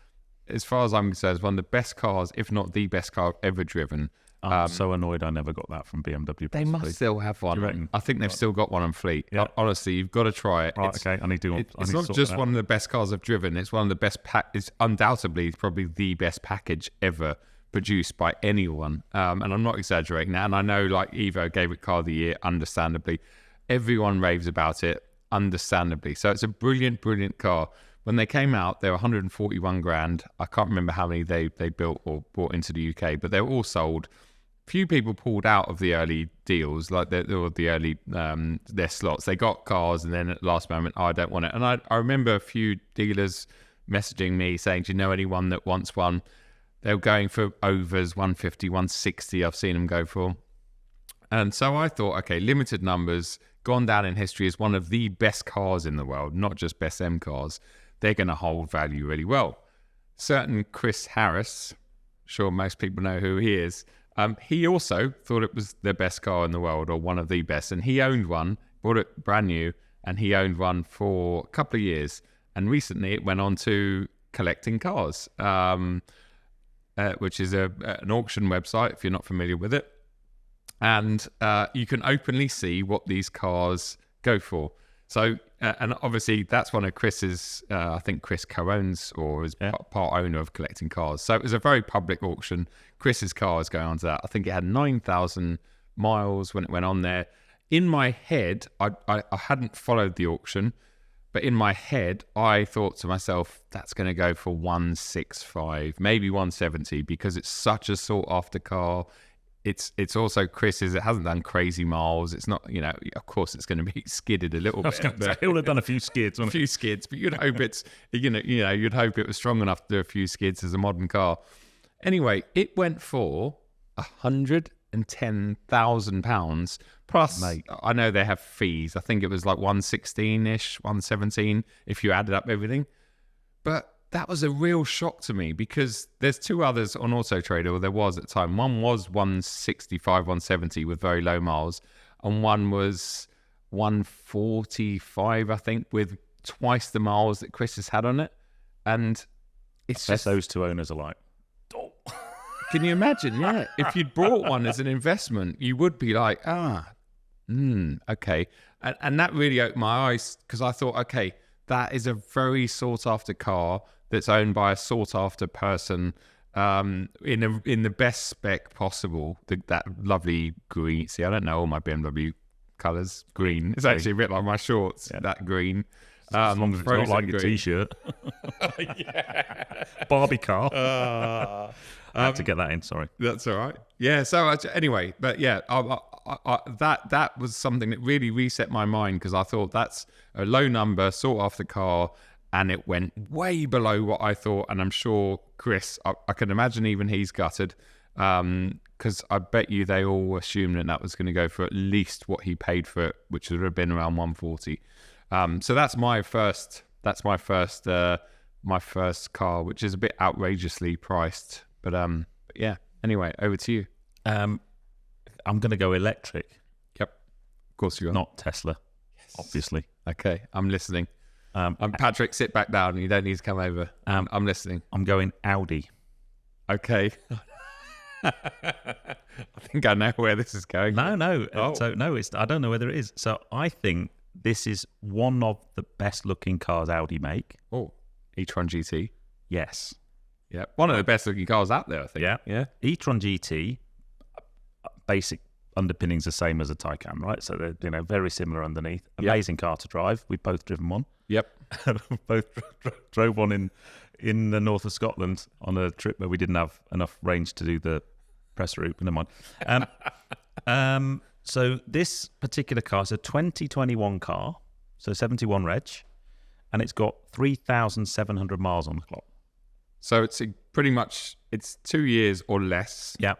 [SPEAKER 1] as far as I'm concerned, is one of the best cars, if not the best car I've ever driven.
[SPEAKER 2] I'm so annoyed I never got that from BMW.
[SPEAKER 1] They must still have one. I think they've still got one on fleet.
[SPEAKER 2] Yeah.
[SPEAKER 1] Honestly, you've got to try it.
[SPEAKER 2] Right, okay, I need to.
[SPEAKER 1] It's not just one of the best cars I've driven. It's one of the best. It's undoubtedly probably the best package ever produced by anyone. And I'm not exaggerating that. And I know, like, Evo gave it Car of the Year, understandably. Everyone raves about it, understandably. So it's a brilliant, brilliant car. When they came out, they were 141 grand. I can't remember how many they built or brought into the UK, but they were all sold. Few people pulled out of the early deals, like the early their slots. They got cars, and then at the last moment, I don't want it. And I remember a few dealers messaging me saying, do you know anyone that wants one? They were going for overs, 150, 160. I've seen them go for. And so I thought, okay, limited numbers, gone down in history as one of the best cars in the world, not just best M cars. They're going to hold value really well. Certain Chris Harris, sure most people know who he is, he also thought it was the best car in the world, or one of the best, and he owned one, bought it brand new, and he owned one for a couple of years, and recently it went on to collecting cars, which is an auction website if you're not familiar with it, and you can openly see what these cars go for. So, and obviously that's one of Chris's, I think Chris co-owns or is part owner of Collecting Cars. So it was a very public auction. Chris's car is going on to that. I think it had 9,000 miles when it went on there. In my head, I hadn't followed the auction, but in my head, I thought to myself, that's going to go for 165, maybe 170, because it's such a sought after car. It's also Chris's. It hasn't done crazy miles. It's not, of course it's going to be skidded a little bit.
[SPEAKER 2] It would have done a few skids.
[SPEAKER 1] A few skids, but you'd hope it's, you'd hope it was strong enough to do a few skids as a modern car. Anyway, it went for £110,000 plus. Mate. I know they have fees. I think it was like 116-ish, 117 if you added up everything. But that was a real shock to me, because there's two others on Auto Trader, or there was at the time. One was 165, 170 with very low miles, and one was 145, I think, with twice the miles that Chris has had on it. And it's just
[SPEAKER 2] those two owners are like,
[SPEAKER 1] can you imagine? Yeah. If you'd bought one as an investment, you would be like, okay. And that really opened my eyes because I thought, okay, that is a very sought after car that's owned by a sought after person in the best spec possible. That lovely green. See, I don't know all my BMW colours. Green. It's actually a bit like my shorts. Yeah. That green.
[SPEAKER 2] As long as it's not like a t-shirt.
[SPEAKER 1] Yeah.
[SPEAKER 2] Barbie car. I had to get that in. Sorry.
[SPEAKER 1] That's all right. Yeah. So anyway, but yeah, that was something that really reset my mind because I thought that's a low number, sought after car, and it went way below what I thought. And I'm sure Chris, I can imagine even he's gutted because I bet you they all assumed that was going to go for at least what he paid for it, which would have been around 140. So that's my first. My first car, which is a bit outrageously priced. But yeah. Anyway, over to you.
[SPEAKER 2] I'm going to go electric.
[SPEAKER 1] Yep. Of course you are.
[SPEAKER 2] Not Tesla, obviously.
[SPEAKER 1] Okay, I'm listening. Patrick, sit back down. You don't need to come over. I'm listening.
[SPEAKER 2] I'm going Audi.
[SPEAKER 1] Okay. I think I know where this is going.
[SPEAKER 2] No.
[SPEAKER 1] Oh.
[SPEAKER 2] So no, I don't know whether it is. So I think this is one of the best looking cars Audi make.
[SPEAKER 1] Oh, e-tron GT.
[SPEAKER 2] Yes.
[SPEAKER 1] Yeah, one of the best looking cars out there, I think.
[SPEAKER 2] Yeah. E-tron GT, basic underpinnings the same as a Taycan, right? So they're very similar underneath. Amazing car to drive. We've both driven one.
[SPEAKER 1] Yep.
[SPEAKER 2] Both drove one in the north of Scotland on a trip where we didn't have enough range to do the press route. But never mind. So this particular car is a 2021 car, so 71 reg, and it's got 3,700 miles on the clock.
[SPEAKER 1] So it's pretty much 2 years or less.
[SPEAKER 2] Yeah.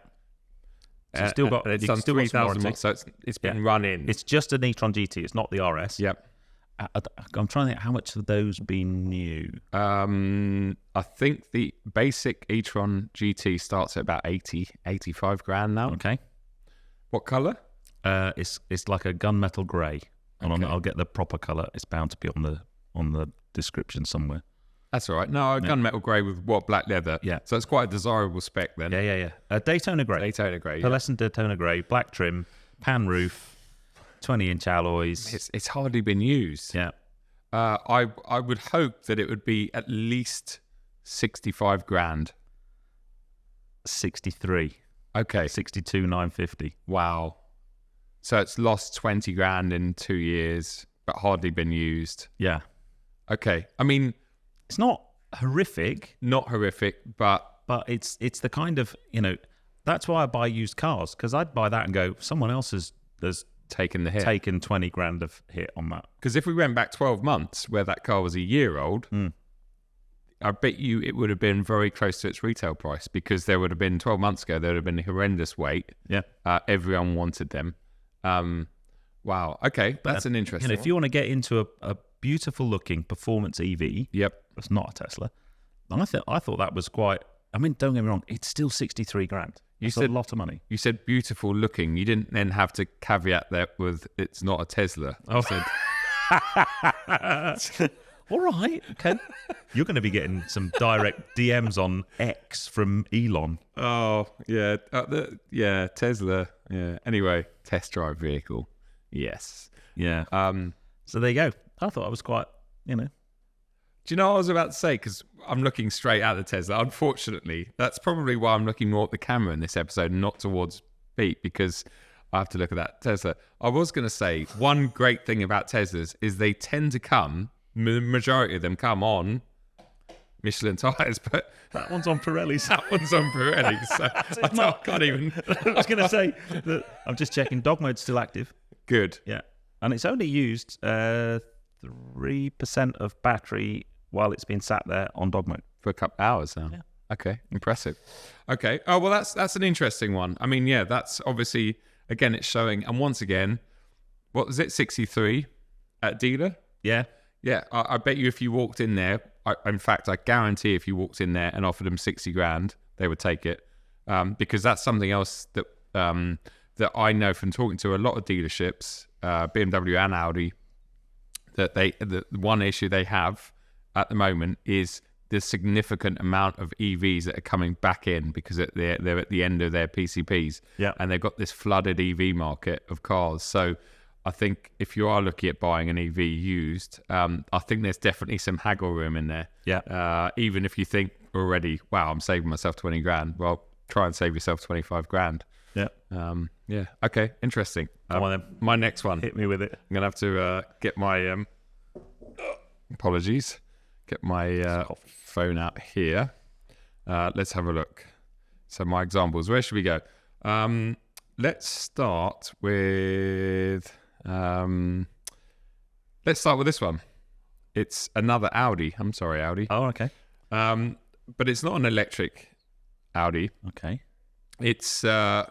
[SPEAKER 2] So still got
[SPEAKER 1] it's done 3,000 miles. So it's been run in.
[SPEAKER 2] It's just an e-tron GT. It's not the RS.
[SPEAKER 1] Yep.
[SPEAKER 2] I'm trying to think how much have those been new.
[SPEAKER 1] I think the basic e-tron GT starts at about 85 grand now.
[SPEAKER 2] Okay.
[SPEAKER 1] What colour?
[SPEAKER 2] It's like a gunmetal grey. And I'll get the proper colour. It's bound to be on the description somewhere.
[SPEAKER 1] That's all right. No, gunmetal grey with black leather.
[SPEAKER 2] Yeah.
[SPEAKER 1] So it's quite a desirable spec then.
[SPEAKER 2] Yeah. Daytona grey.
[SPEAKER 1] Daytona grey.
[SPEAKER 2] Pearlescent Daytona grey, black trim, pan roof, 20-inch alloys.
[SPEAKER 1] It's hardly been used.
[SPEAKER 2] Yeah.
[SPEAKER 1] I would hope that it would be at least 65 grand.
[SPEAKER 2] 63.
[SPEAKER 1] Okay.
[SPEAKER 2] 62,950.
[SPEAKER 1] Wow. So it's lost 20 grand in 2 years, but hardly been used.
[SPEAKER 2] Yeah.
[SPEAKER 1] Okay. I mean,
[SPEAKER 2] it's not horrific.
[SPEAKER 1] Not horrific, but
[SPEAKER 2] it's the kind of, that's why I buy used cars, because I'd buy that and go, someone else has
[SPEAKER 1] taken the hit.
[SPEAKER 2] Taken 20 grand of hit on that.
[SPEAKER 1] Because if we went back 12 months where that car was a year old, I bet you it would have been very close to its retail price, because there would have been 12 months ago, there would have been a horrendous wait.
[SPEAKER 2] Yeah.
[SPEAKER 1] Everyone wanted them. Wow. Okay. That's an interesting
[SPEAKER 2] if you want to get into a beautiful looking performance EV, it's not a Tesla. And I thought that was quite, don't get me wrong, it's still 63 grand. It's a lot of money.
[SPEAKER 1] You said beautiful looking. You didn't then have to caveat that with it's not a Tesla.
[SPEAKER 2] I said, all right, okay. You're going to be getting some direct DMs on X from Elon.
[SPEAKER 1] Oh, yeah. Tesla. Yeah. Anyway, test drive vehicle. Yes.
[SPEAKER 2] Yeah. So there you go. I thought I was quite,
[SPEAKER 1] Do you know what I was about to say? Because I'm looking straight at the Tesla. Unfortunately, that's probably why I'm looking more at the camera in this episode, not towards Pete, because I have to look at that Tesla. I was going to say, one great thing about Teslas is they tend to come, the majority of them come on Michelin tyres, but
[SPEAKER 2] that one's on Pirellis.
[SPEAKER 1] That one's on Pirellis. So I can't even.
[SPEAKER 2] I was going to say that I'm just checking. Dog mode's still active.
[SPEAKER 1] Good.
[SPEAKER 2] Yeah. And it's only used 3% of battery while it's been sat there on dog mode.
[SPEAKER 1] For a couple hours now.
[SPEAKER 2] Yeah.
[SPEAKER 1] Okay. Impressive. Okay. Oh, well, that's an interesting one. I mean, yeah, that's obviously, again, it's showing. And once again, what was it? 63 at dealer?
[SPEAKER 2] Yeah.
[SPEAKER 1] Yeah. I bet you if you walked in there, in fact, I guarantee if you walked in there and offered them 60 grand, they would take it. Because that's something else that I know from talking to a lot of dealerships, BMW and Audi, that the one issue they have at the moment is the significant amount of EVs that are coming back in because they're at the end of their PCPs.
[SPEAKER 2] Yeah.
[SPEAKER 1] And they've got this flooded EV market of cars. So I think if you are looking at buying an EV used, I think there's definitely some haggle room in there.
[SPEAKER 2] Yeah.
[SPEAKER 1] Even if you think already, wow, I'm saving myself 20 grand. Well, try and save yourself 25 grand.
[SPEAKER 2] Yeah.
[SPEAKER 1] Yeah. Okay. Interesting.
[SPEAKER 2] Come on then.
[SPEAKER 1] My next one.
[SPEAKER 2] Hit me with it.
[SPEAKER 1] I'm gonna have to get my apologies. Get my phone out here. Let's have a look. So my examples. Where should we go? Let's start with this one. It's another Audi. I'm sorry, Audi.
[SPEAKER 2] Oh, okay.
[SPEAKER 1] But it's not an electric Audi.
[SPEAKER 2] Okay.
[SPEAKER 1] It's a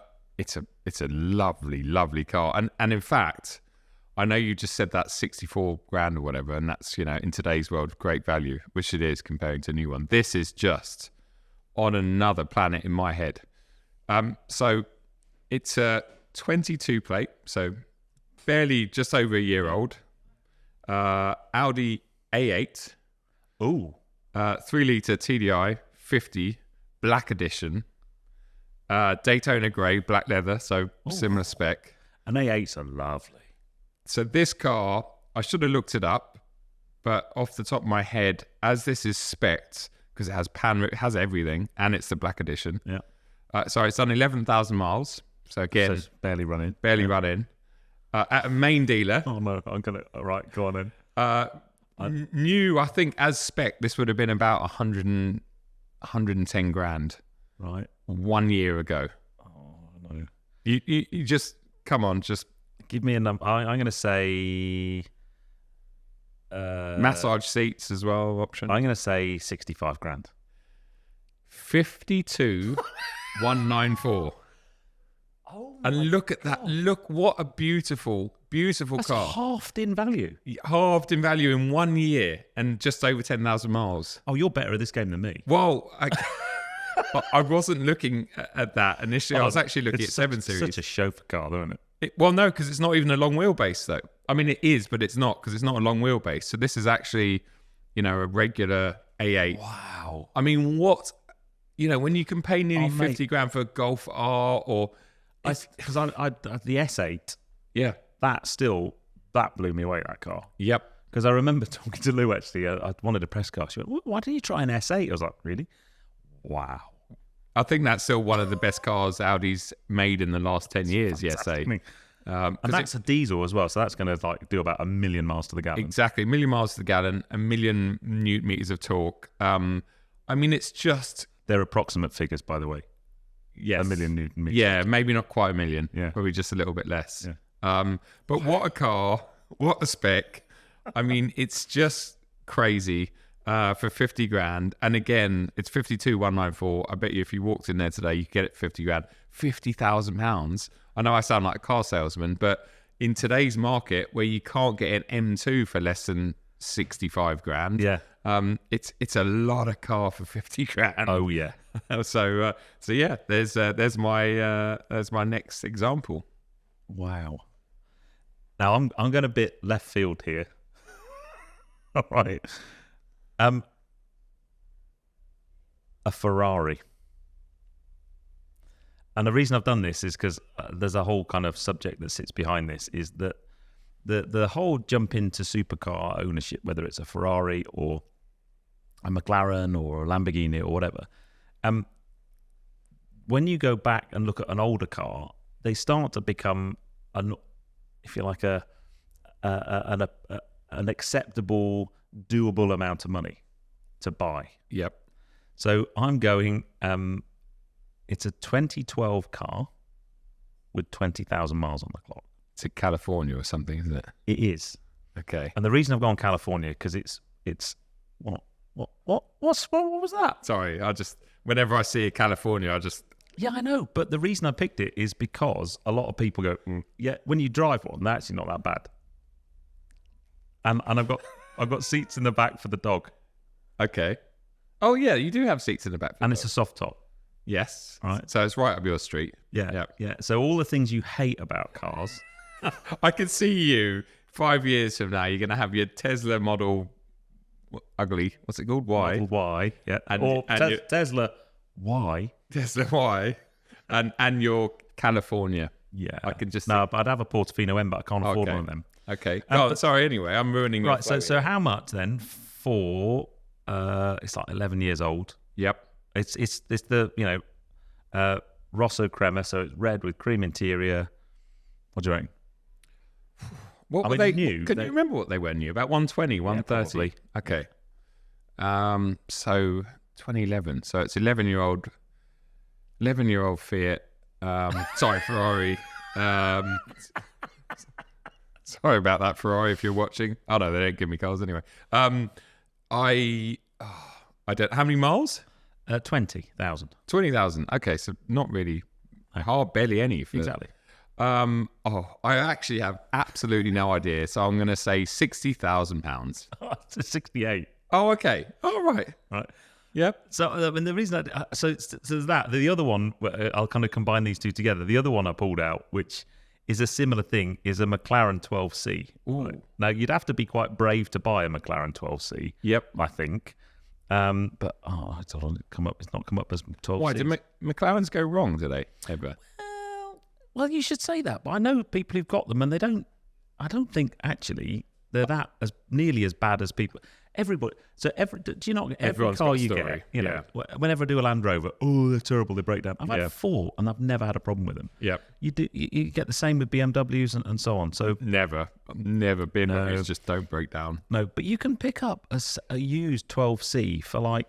[SPEAKER 1] lovely car, and in fact, I know you just said that's 64 grand or whatever, and that's, you know, in today's world great value, which it is comparing to a new one. This is just on another planet in my head. So it's a 22 plate, so barely just over a year old. Audi A8.
[SPEAKER 2] Ooh.
[SPEAKER 1] 3-litre TDI 50 black edition. Daytona grey, black leather, so similar spec.
[SPEAKER 2] And A8s are lovely.
[SPEAKER 1] So this car, I should have looked it up, but off the top of my head, as this is spec'd, because it has it has everything, and it's the black edition.
[SPEAKER 2] Yeah.
[SPEAKER 1] So it's done 11,000 miles. So again,
[SPEAKER 2] So it's barely running.
[SPEAKER 1] running. At a main dealer.
[SPEAKER 2] Oh no, I'm gonna. All right, go on then.
[SPEAKER 1] New, I think, as spec, this would have been about 110 grand.
[SPEAKER 2] Right.
[SPEAKER 1] 1 year ago.
[SPEAKER 2] Oh no.
[SPEAKER 1] You just come on, just
[SPEAKER 2] Give me a number. I'm going to say
[SPEAKER 1] massage seats as well option.
[SPEAKER 2] I'm going to say 65 grand.
[SPEAKER 1] 52,194.
[SPEAKER 2] Oh,
[SPEAKER 1] And look at that! Look, what a beautiful
[SPEAKER 2] that's
[SPEAKER 1] car.
[SPEAKER 2] halved in value.
[SPEAKER 1] Halved in value in 1 year and just over 10,000 miles.
[SPEAKER 2] Oh, you're better at this game than me.
[SPEAKER 1] Well, I wasn't looking at that initially. I was actually looking at 7 Series.
[SPEAKER 2] Such a chauffeur car, though, isn't it?
[SPEAKER 1] Well, no, because it's not even a long wheelbase, though. I mean, it is, but it's not, because it's not a long wheelbase. So this is actually, you know, a regular A8.
[SPEAKER 2] Wow.
[SPEAKER 1] I mean, what, you know, when you can pay nearly 50 grand for a Golf R or...
[SPEAKER 2] Because the S8,
[SPEAKER 1] Yeah.
[SPEAKER 2] that blew me away, that car.
[SPEAKER 1] Yep.
[SPEAKER 2] Because I remember talking to Lou, actually. I wanted a press car. She went, why don't you try an S8? I was like, really? Wow.
[SPEAKER 1] I think that's still one of the best cars Audi's made in the last 10 years, yes, eh?
[SPEAKER 2] And that's a diesel as well, so that's going to like do about 1 million miles to the gallon.
[SPEAKER 1] Exactly, 1 million miles to the gallon, 1 million newton meters of torque. I mean, it's just...
[SPEAKER 2] They're approximate figures, by the way.
[SPEAKER 1] Yes.
[SPEAKER 2] 1 million newton meters.
[SPEAKER 1] Yeah, maybe not quite 1 million.
[SPEAKER 2] Yeah.
[SPEAKER 1] Probably just a little bit less.
[SPEAKER 2] Yeah.
[SPEAKER 1] But what a car, what a spec. I mean, it's just crazy for 50 grand. And again, it's 52,194. I bet you if you walked in there today, you could get it for 50 grand. £50,000. I know I sound like a car salesman, but in today's market where you can't get an M2 for less than 65 grand.
[SPEAKER 2] Yeah.
[SPEAKER 1] It's a lot of car for 50 grand.
[SPEAKER 2] Oh, yeah.
[SPEAKER 1] So yeah, there's my next example.
[SPEAKER 2] Wow. Now I'm going a bit left field here. All right. A Ferrari. And the reason I've done this is because there's a whole kind of subject that sits behind this, is that the whole jump into supercar ownership, whether it's a Ferrari or a McLaren or a Lamborghini or whatever, when you go back and look at an older car, they start to become, if you like, an acceptable, doable amount of money to buy.
[SPEAKER 1] Yep.
[SPEAKER 2] So I'm going, it's a 2012 car with 20,000 miles on the clock.
[SPEAKER 1] It's in California or something, isn't it?
[SPEAKER 2] It is.
[SPEAKER 1] Okay.
[SPEAKER 2] And the reason I've gone California, because it's what was that?
[SPEAKER 1] Sorry, whenever I see a California,
[SPEAKER 2] Yeah, I know. But the reason I picked it is because a lot of people go, yeah, when you drive one, they're actually not that bad. And I've got seats in the back for the dog.
[SPEAKER 1] Okay. Oh yeah, you do have seats in the back.
[SPEAKER 2] And it's a soft top.
[SPEAKER 1] Yes.
[SPEAKER 2] Right.
[SPEAKER 1] So it's right up your street.
[SPEAKER 2] Yeah. So all the things you hate about cars.
[SPEAKER 1] I can see you 5 years from now. You're going to have your Tesla Model ugly. What's it called? Y.
[SPEAKER 2] Model Y. Yeah.
[SPEAKER 1] And
[SPEAKER 2] Tesla Y.
[SPEAKER 1] Tesla Y. And your California.
[SPEAKER 2] Yeah.
[SPEAKER 1] I can just
[SPEAKER 2] No, but I'd have a Portofino M, but I can't afford one of them.
[SPEAKER 1] Okay. Sorry. Anyway, I'm ruining.
[SPEAKER 2] Right. So how much then for? It's like 11 years old.
[SPEAKER 1] Yep.
[SPEAKER 2] It's the Rosso Crema, so it's red with cream interior. What do you reckon?
[SPEAKER 1] What were they new? Can you remember what they were new? About 120, 130.
[SPEAKER 2] Yeah,
[SPEAKER 1] okay. So 2011. So it's 11-year-old Fiat. Sorry, Ferrari. Sorry about that, Ferrari, if you're watching. Oh no, they don't give me cars anyway. I don't. How many miles?
[SPEAKER 2] 20,000.
[SPEAKER 1] 20,000. Okay, so not really. Barely any.
[SPEAKER 2] Exactly.
[SPEAKER 1] I actually have absolutely no idea. So I'm going to say £60,000.
[SPEAKER 2] It's 68.
[SPEAKER 1] Oh, okay. All right.
[SPEAKER 2] Right.
[SPEAKER 1] Yep.
[SPEAKER 2] So I mean, the reason so there's that. The other one, I'll kind of combine these two together. The other one I pulled out, which is a similar thing, is a McLaren 12C.
[SPEAKER 1] Ooh.
[SPEAKER 2] Right. Now you'd have to be quite brave to buy a McLaren 12C.
[SPEAKER 1] Yep.
[SPEAKER 2] I think. But it's not come up as 12C.
[SPEAKER 1] Why did McLarens go wrong today ever?
[SPEAKER 2] Well, you should say that, but I know people who've got them, and they don't. I don't think actually they're that as nearly as bad as people. Everybody. So do you not? Every
[SPEAKER 1] Everyone's
[SPEAKER 2] car
[SPEAKER 1] got a
[SPEAKER 2] you
[SPEAKER 1] story.
[SPEAKER 2] get, whenever I do a Land Rover, they're terrible. They break down. I've had 4, and I've never had a problem with them.
[SPEAKER 1] Yep.
[SPEAKER 2] You do. You get the same with BMWs and so on. So
[SPEAKER 1] Never BMWs just don't break down.
[SPEAKER 2] no, but you can pick up a used 12C for like,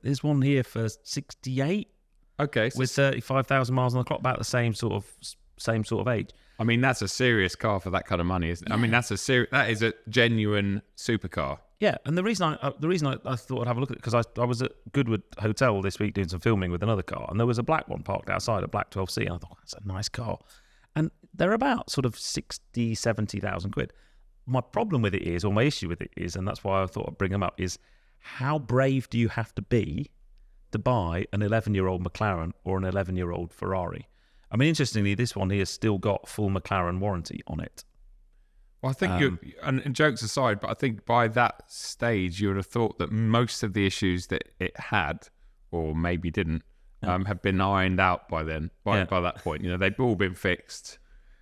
[SPEAKER 2] there's one here for 68.
[SPEAKER 1] Okay, so
[SPEAKER 2] with 35,000 miles on the clock, about the same sort of age.
[SPEAKER 1] I mean, that's a serious car for that kind of money, isn't it? Yeah. I mean, that is a genuine supercar.
[SPEAKER 2] Yeah, and the reason I thought I'd have a look at it, because I was at Goodwood Hotel this week doing some filming with another car, and there was a black one parked outside, a black 12C, and I thought, that's a nice car. And they're about sort of 60, 70,000 quid. My problem with it is, or my issue with it is, and that's why I thought I'd bring them up, is how brave do you have to be to buy an 11-year-old McLaren or an 11-year-old Ferrari? I mean, interestingly, this one here has still got full McLaren warranty on it.
[SPEAKER 1] Well, I think and jokes aside, but I think by that stage, you would have thought that most of the issues that it had, or maybe didn't, have been ironed out by then, by that point. They've all been fixed.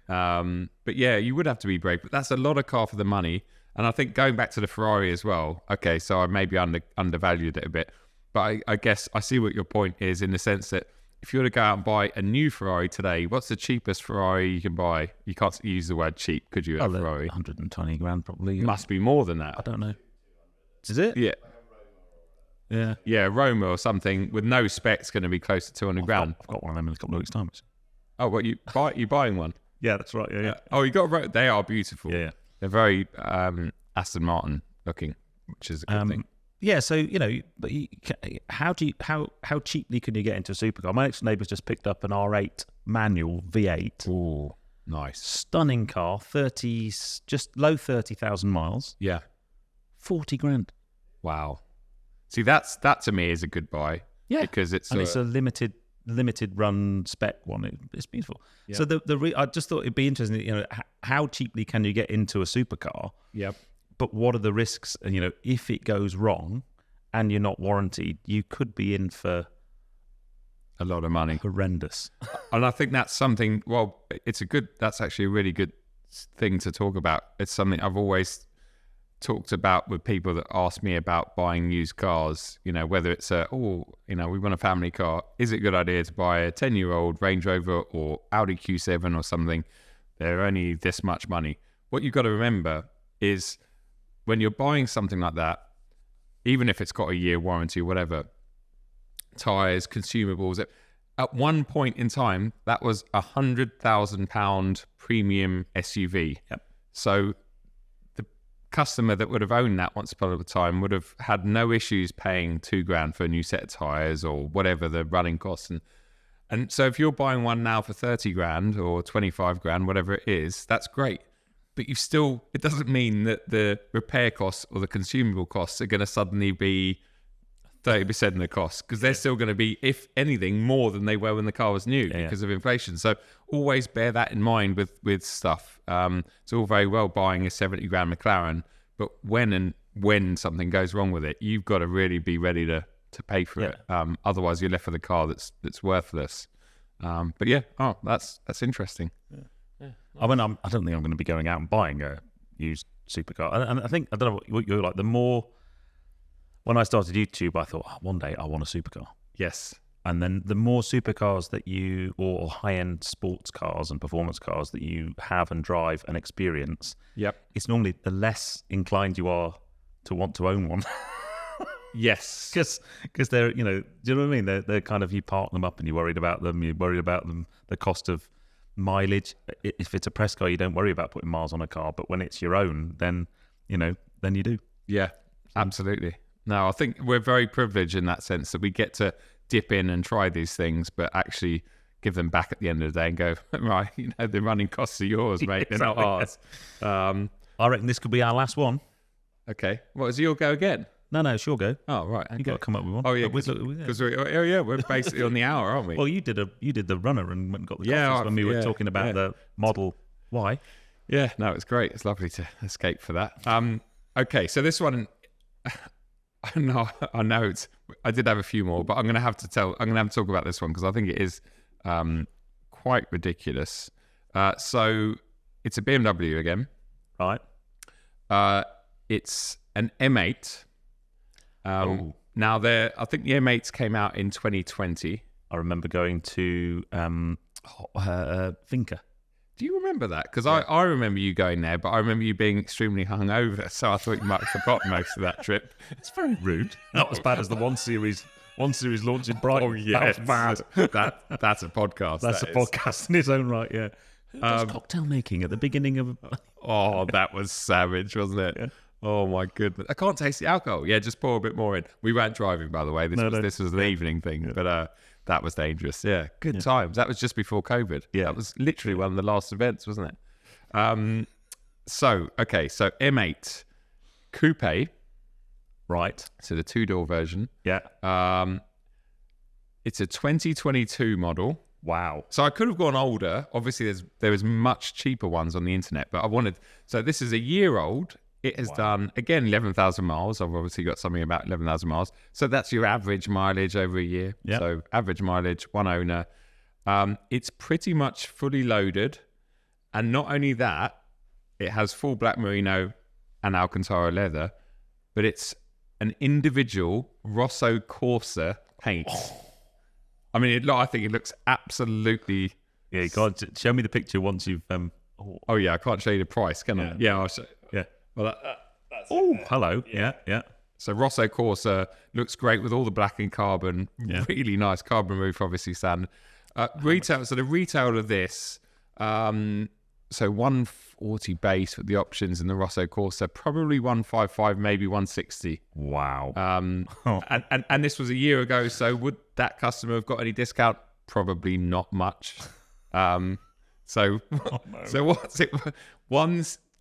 [SPEAKER 1] But yeah, you would have to be brave, but that's a lot of car for the money. And I think going back to the Ferrari as well, okay, so I maybe undervalued it a bit. But I guess I see what your point is, in the sense that if you were to go out and buy a new Ferrari today, what's the cheapest Ferrari you can buy? You can't use the word cheap, could you, a Ferrari?
[SPEAKER 2] 120 grand probably.
[SPEAKER 1] Must be more than that.
[SPEAKER 2] I don't know. Is it?
[SPEAKER 1] Yeah.
[SPEAKER 2] Yeah.
[SPEAKER 1] Yeah, Roma or something with no specs going to be close to 200 grand.
[SPEAKER 2] I've got one of them in a couple of weeks' time.
[SPEAKER 1] Oh, what, you buying one?
[SPEAKER 2] Yeah, that's right. Yeah.
[SPEAKER 1] Oh, you got they are beautiful.
[SPEAKER 2] Yeah.
[SPEAKER 1] They're very Aston Martin looking, which is a good thing.
[SPEAKER 2] Yeah, so but how cheaply can you get into a supercar? My next neighbour's just picked up an R8 manual V8.
[SPEAKER 1] Ooh, nice,
[SPEAKER 2] stunning car, just low 30,000 miles.
[SPEAKER 1] Yeah,
[SPEAKER 2] 40 grand.
[SPEAKER 1] Wow. See, that to me is a good buy.
[SPEAKER 2] Yeah,
[SPEAKER 1] because it's
[SPEAKER 2] a limited run spec one. It's beautiful. Yeah. So I just thought it'd be interesting. How cheaply can you get into a supercar?
[SPEAKER 1] Yep.
[SPEAKER 2] But what are the risks? And if it goes wrong and you're not warranted, you could be in for
[SPEAKER 1] a lot of money.
[SPEAKER 2] Horrendous.
[SPEAKER 1] And I think that's something. Well, that's actually a really good thing to talk about. It's something I've always talked about with people that ask me about buying used cars. Whether it's we want a family car. Is it a good idea to buy a 10-year-old Range Rover or Audi Q7 or something? They're only this much money. What you've got to remember is, when you're buying something like that, even if it's got a year warranty or whatever, tyres, consumables, at one point in time, that was £100,000 premium SUV.
[SPEAKER 2] Yep.
[SPEAKER 1] So the customer that would have owned that once upon a time would have had no issues paying £2,000 for a new set of tyres or whatever the running costs. And so if you're buying one now for £30,000 or £25,000, whatever it is, that's great. But it doesn't mean that the repair costs or the consumable costs are going to suddenly be 30% of the cost, because they're still going to be, if anything, more than they were when the car was new because of inflation. So always bear that in mind with stuff. It's all very well buying a £70,000 McLaren, but when something goes wrong with it, you've got to really be ready to pay for it. Otherwise, you're left with a car that's worthless. But yeah, that's interesting.
[SPEAKER 2] I mean, I don't think I'm going to be going out and buying a used supercar. And I think, I don't know what you're like, the more, when I started YouTube, I thought, one day I want a supercar.
[SPEAKER 1] Yes.
[SPEAKER 2] And then the more supercars that you, or high-end sports cars and performance cars that you have and drive and experience, it's normally the less inclined you are to want to own one.
[SPEAKER 1] Yes.
[SPEAKER 2] Because they're, do you know what I mean? They're kind of, you park them up and you're worried about them, the cost of mileage. If it's a press car, you don't worry about putting miles on a car, but when it's your own, then then you do.
[SPEAKER 1] Yeah, absolutely. No, I think we're very privileged in that sense that we get to dip in and try these things, but actually give them back at the end of the day and go, right, the running costs are yours, mate. They're not ours.
[SPEAKER 2] I reckon this could be our last one.
[SPEAKER 1] Okay. What, is your go again?
[SPEAKER 2] No, sure go.
[SPEAKER 1] Oh, right. Okay.
[SPEAKER 2] You got to come up with one.
[SPEAKER 1] Oh, yeah. Because we're basically on the hour, aren't we?
[SPEAKER 2] Well, you did the runner and went and got the coffees when we were talking about the Model Y.
[SPEAKER 1] Yeah, no, it's great. It's lovely to escape for that. Okay, so this one, I know I did have a few more, but I'm going to have to talk about this one because I think it is quite ridiculous. So it's a BMW again.
[SPEAKER 2] Right.
[SPEAKER 1] It's an M8. Now I think the M8s came out in 2020.
[SPEAKER 2] I remember going to Finca.
[SPEAKER 1] Do you remember that? Because I remember you going there, but I remember you being extremely hungover, so I thought you might have forgotten most of that trip.
[SPEAKER 2] It's very rude. Not as bad as the 1 Series launch in Brighton.
[SPEAKER 1] Oh yeah,
[SPEAKER 2] that was bad.
[SPEAKER 1] That's a podcast.
[SPEAKER 2] That's a podcast in its own right. Yeah. Who does cocktail making at the beginning of?
[SPEAKER 1] Oh, that was savage, wasn't it? Yeah. Oh my goodness! I can't taste the alcohol. Yeah, just pour a bit more in. We weren't driving, by the way. This was an evening thing, but that was dangerous. Yeah, good times. That was just before COVID. Yeah, that was literally one of the last events, wasn't it? So M8 Coupe,
[SPEAKER 2] right?
[SPEAKER 1] So the 2-door version.
[SPEAKER 2] Yeah.
[SPEAKER 1] It's a 2022 model.
[SPEAKER 2] Wow.
[SPEAKER 1] So I could have gone older. Obviously, there was much cheaper ones on the internet, but I wanted. So this is a year old. It has done, again, 11,000 miles. I've obviously got something about 11,000 miles. So that's your average mileage over a year.
[SPEAKER 2] Yep.
[SPEAKER 1] So average mileage, one owner. It's pretty much fully loaded. And not only that, it has full black merino and Alcantara leather, but it's an individual Rosso Corsa paint. Oh. I mean, I think it looks absolutely...
[SPEAKER 2] Yeah, you can't show me the picture once you've...
[SPEAKER 1] Oh, yeah, I can't show you the price, can I? Yeah, I'll show...
[SPEAKER 2] Yeah.
[SPEAKER 1] Well, that's
[SPEAKER 2] hello. Yeah.
[SPEAKER 1] So Rosso Corsa looks great with all the black and carbon. Yeah. Really nice carbon roof, obviously, Sand. Retail. So the retail of this, so 140 base with the options in the Rosso Corsa, probably 155, maybe 160.
[SPEAKER 2] Wow.
[SPEAKER 1] And this was a year ago. So would that customer have got any discount? Probably not much. So what's it?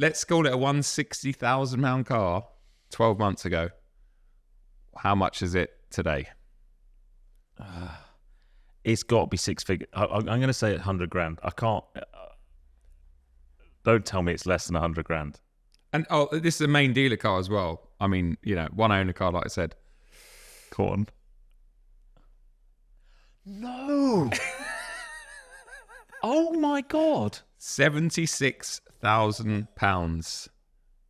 [SPEAKER 1] Let's call it a £160,000 car 12 months ago. How much is it today?
[SPEAKER 2] It's got to be six figures. I'm going to say 100 grand. I can't. Don't tell me it's less than 100 grand.
[SPEAKER 1] And this is a main dealer car as well. I mean, one owner car, like I said.
[SPEAKER 2] Corn. No. Oh my God.
[SPEAKER 1] £76,000.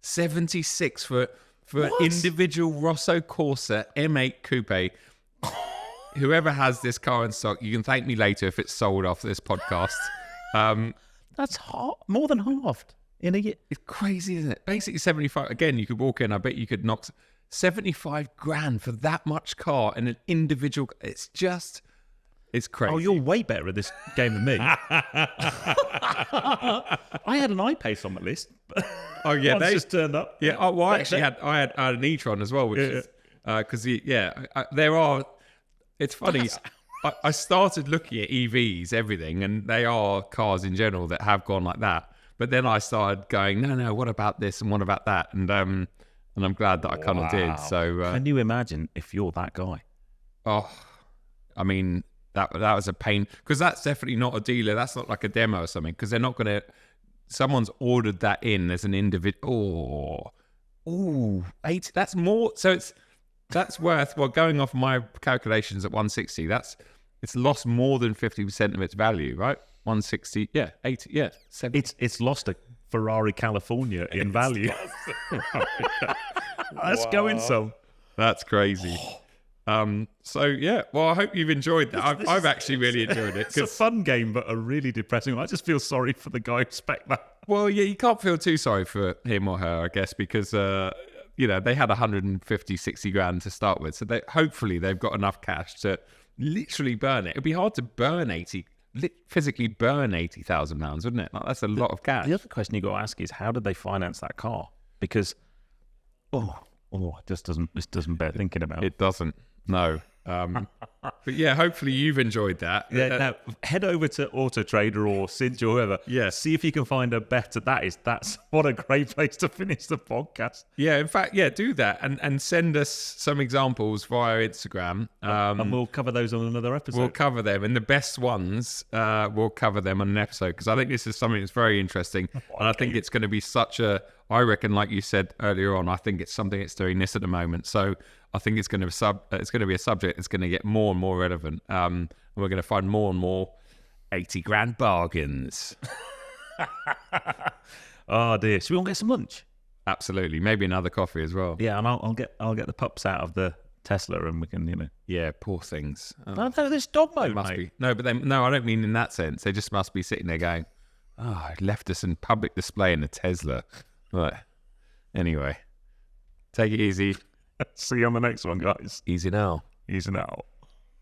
[SPEAKER 1] 76 for an individual Rosso Corsa M8 Coupe. Whoever has this car in stock, you can thank me later if it's sold off this podcast.
[SPEAKER 2] That's more than halved in a year.
[SPEAKER 1] It's crazy, isn't it? Basically 75. Again, you could walk in, I bet you could knock 75 grand for that much car in an individual. It's crazy.
[SPEAKER 2] Oh, you're way better at this game than me. I had an iPace on my list.
[SPEAKER 1] Oh yeah,
[SPEAKER 2] they just turned up.
[SPEAKER 1] Yeah. Oh, well, I had an e-tron as well, which is because there are. It's funny. I started looking at EVs, everything, and they are cars in general that have gone like that. But then I started going, no, what about this and what about that? And I'm glad that I kind of did. So
[SPEAKER 2] can you imagine if you're that guy?
[SPEAKER 1] Oh, I mean. That was a pain because that's definitely not a dealer. That's not like a demo or something because they're not going to. Someone's ordered that in as an individual. Oh, 80. That's more. So that's worth. Well, going off my calculations at 160. That's It's lost more than 50% of its value, right? 160, 80, 70.
[SPEAKER 2] It's lost a Ferrari California in value. That's going some.
[SPEAKER 1] That's crazy. So yeah, well, I hope you've enjoyed that. I've actually really enjoyed it.
[SPEAKER 2] It's a fun game, but a really depressing one. I just feel sorry for the guy who spec that.
[SPEAKER 1] Well, yeah, you can't feel too sorry for him or her, I guess, because they had 150, 60 grand to start with, so hopefully they've got enough cash to literally burn it. It'd be hard to physically burn £80,000, wouldn't it? Like, that's a lot of cash.
[SPEAKER 2] The other question you got to ask is, how did they finance that car? Because it just doesn't bear thinking about.
[SPEAKER 1] It doesn't. No. But yeah, hopefully you've enjoyed that.
[SPEAKER 2] Yeah. Now head over to Auto Trader or Cinch or whoever.
[SPEAKER 1] Yeah.
[SPEAKER 2] See if you can find a better. That's what a great place to finish the podcast.
[SPEAKER 1] Yeah. In fact, do that and send us some examples via Instagram.
[SPEAKER 2] And we'll cover those on another episode.
[SPEAKER 1] We'll cover them, and the best ones we'll cover them on an episode, because I think this is something that's very interesting, and I think it's going to be I reckon, like you said earlier on, I think it's something that's doing this at the moment. So I think it's going to be a subject that's going to get more and more relevant. And we're going to find more and more 80 grand bargains.
[SPEAKER 2] Oh dear! Should we all get some lunch?
[SPEAKER 1] Absolutely, maybe another coffee as well.
[SPEAKER 2] Yeah, and I'll get the pups out of the Tesla, and we can,
[SPEAKER 1] Yeah, poor things.
[SPEAKER 2] No, this dog mode
[SPEAKER 1] must
[SPEAKER 2] mate.
[SPEAKER 1] Be. No, but I don't mean in that sense. They just must be sitting there going, I left us in public display in a Tesla. Right. Anyway, take it easy.
[SPEAKER 2] See you on the next one, guys.
[SPEAKER 1] Easy now.
[SPEAKER 2] Easy now.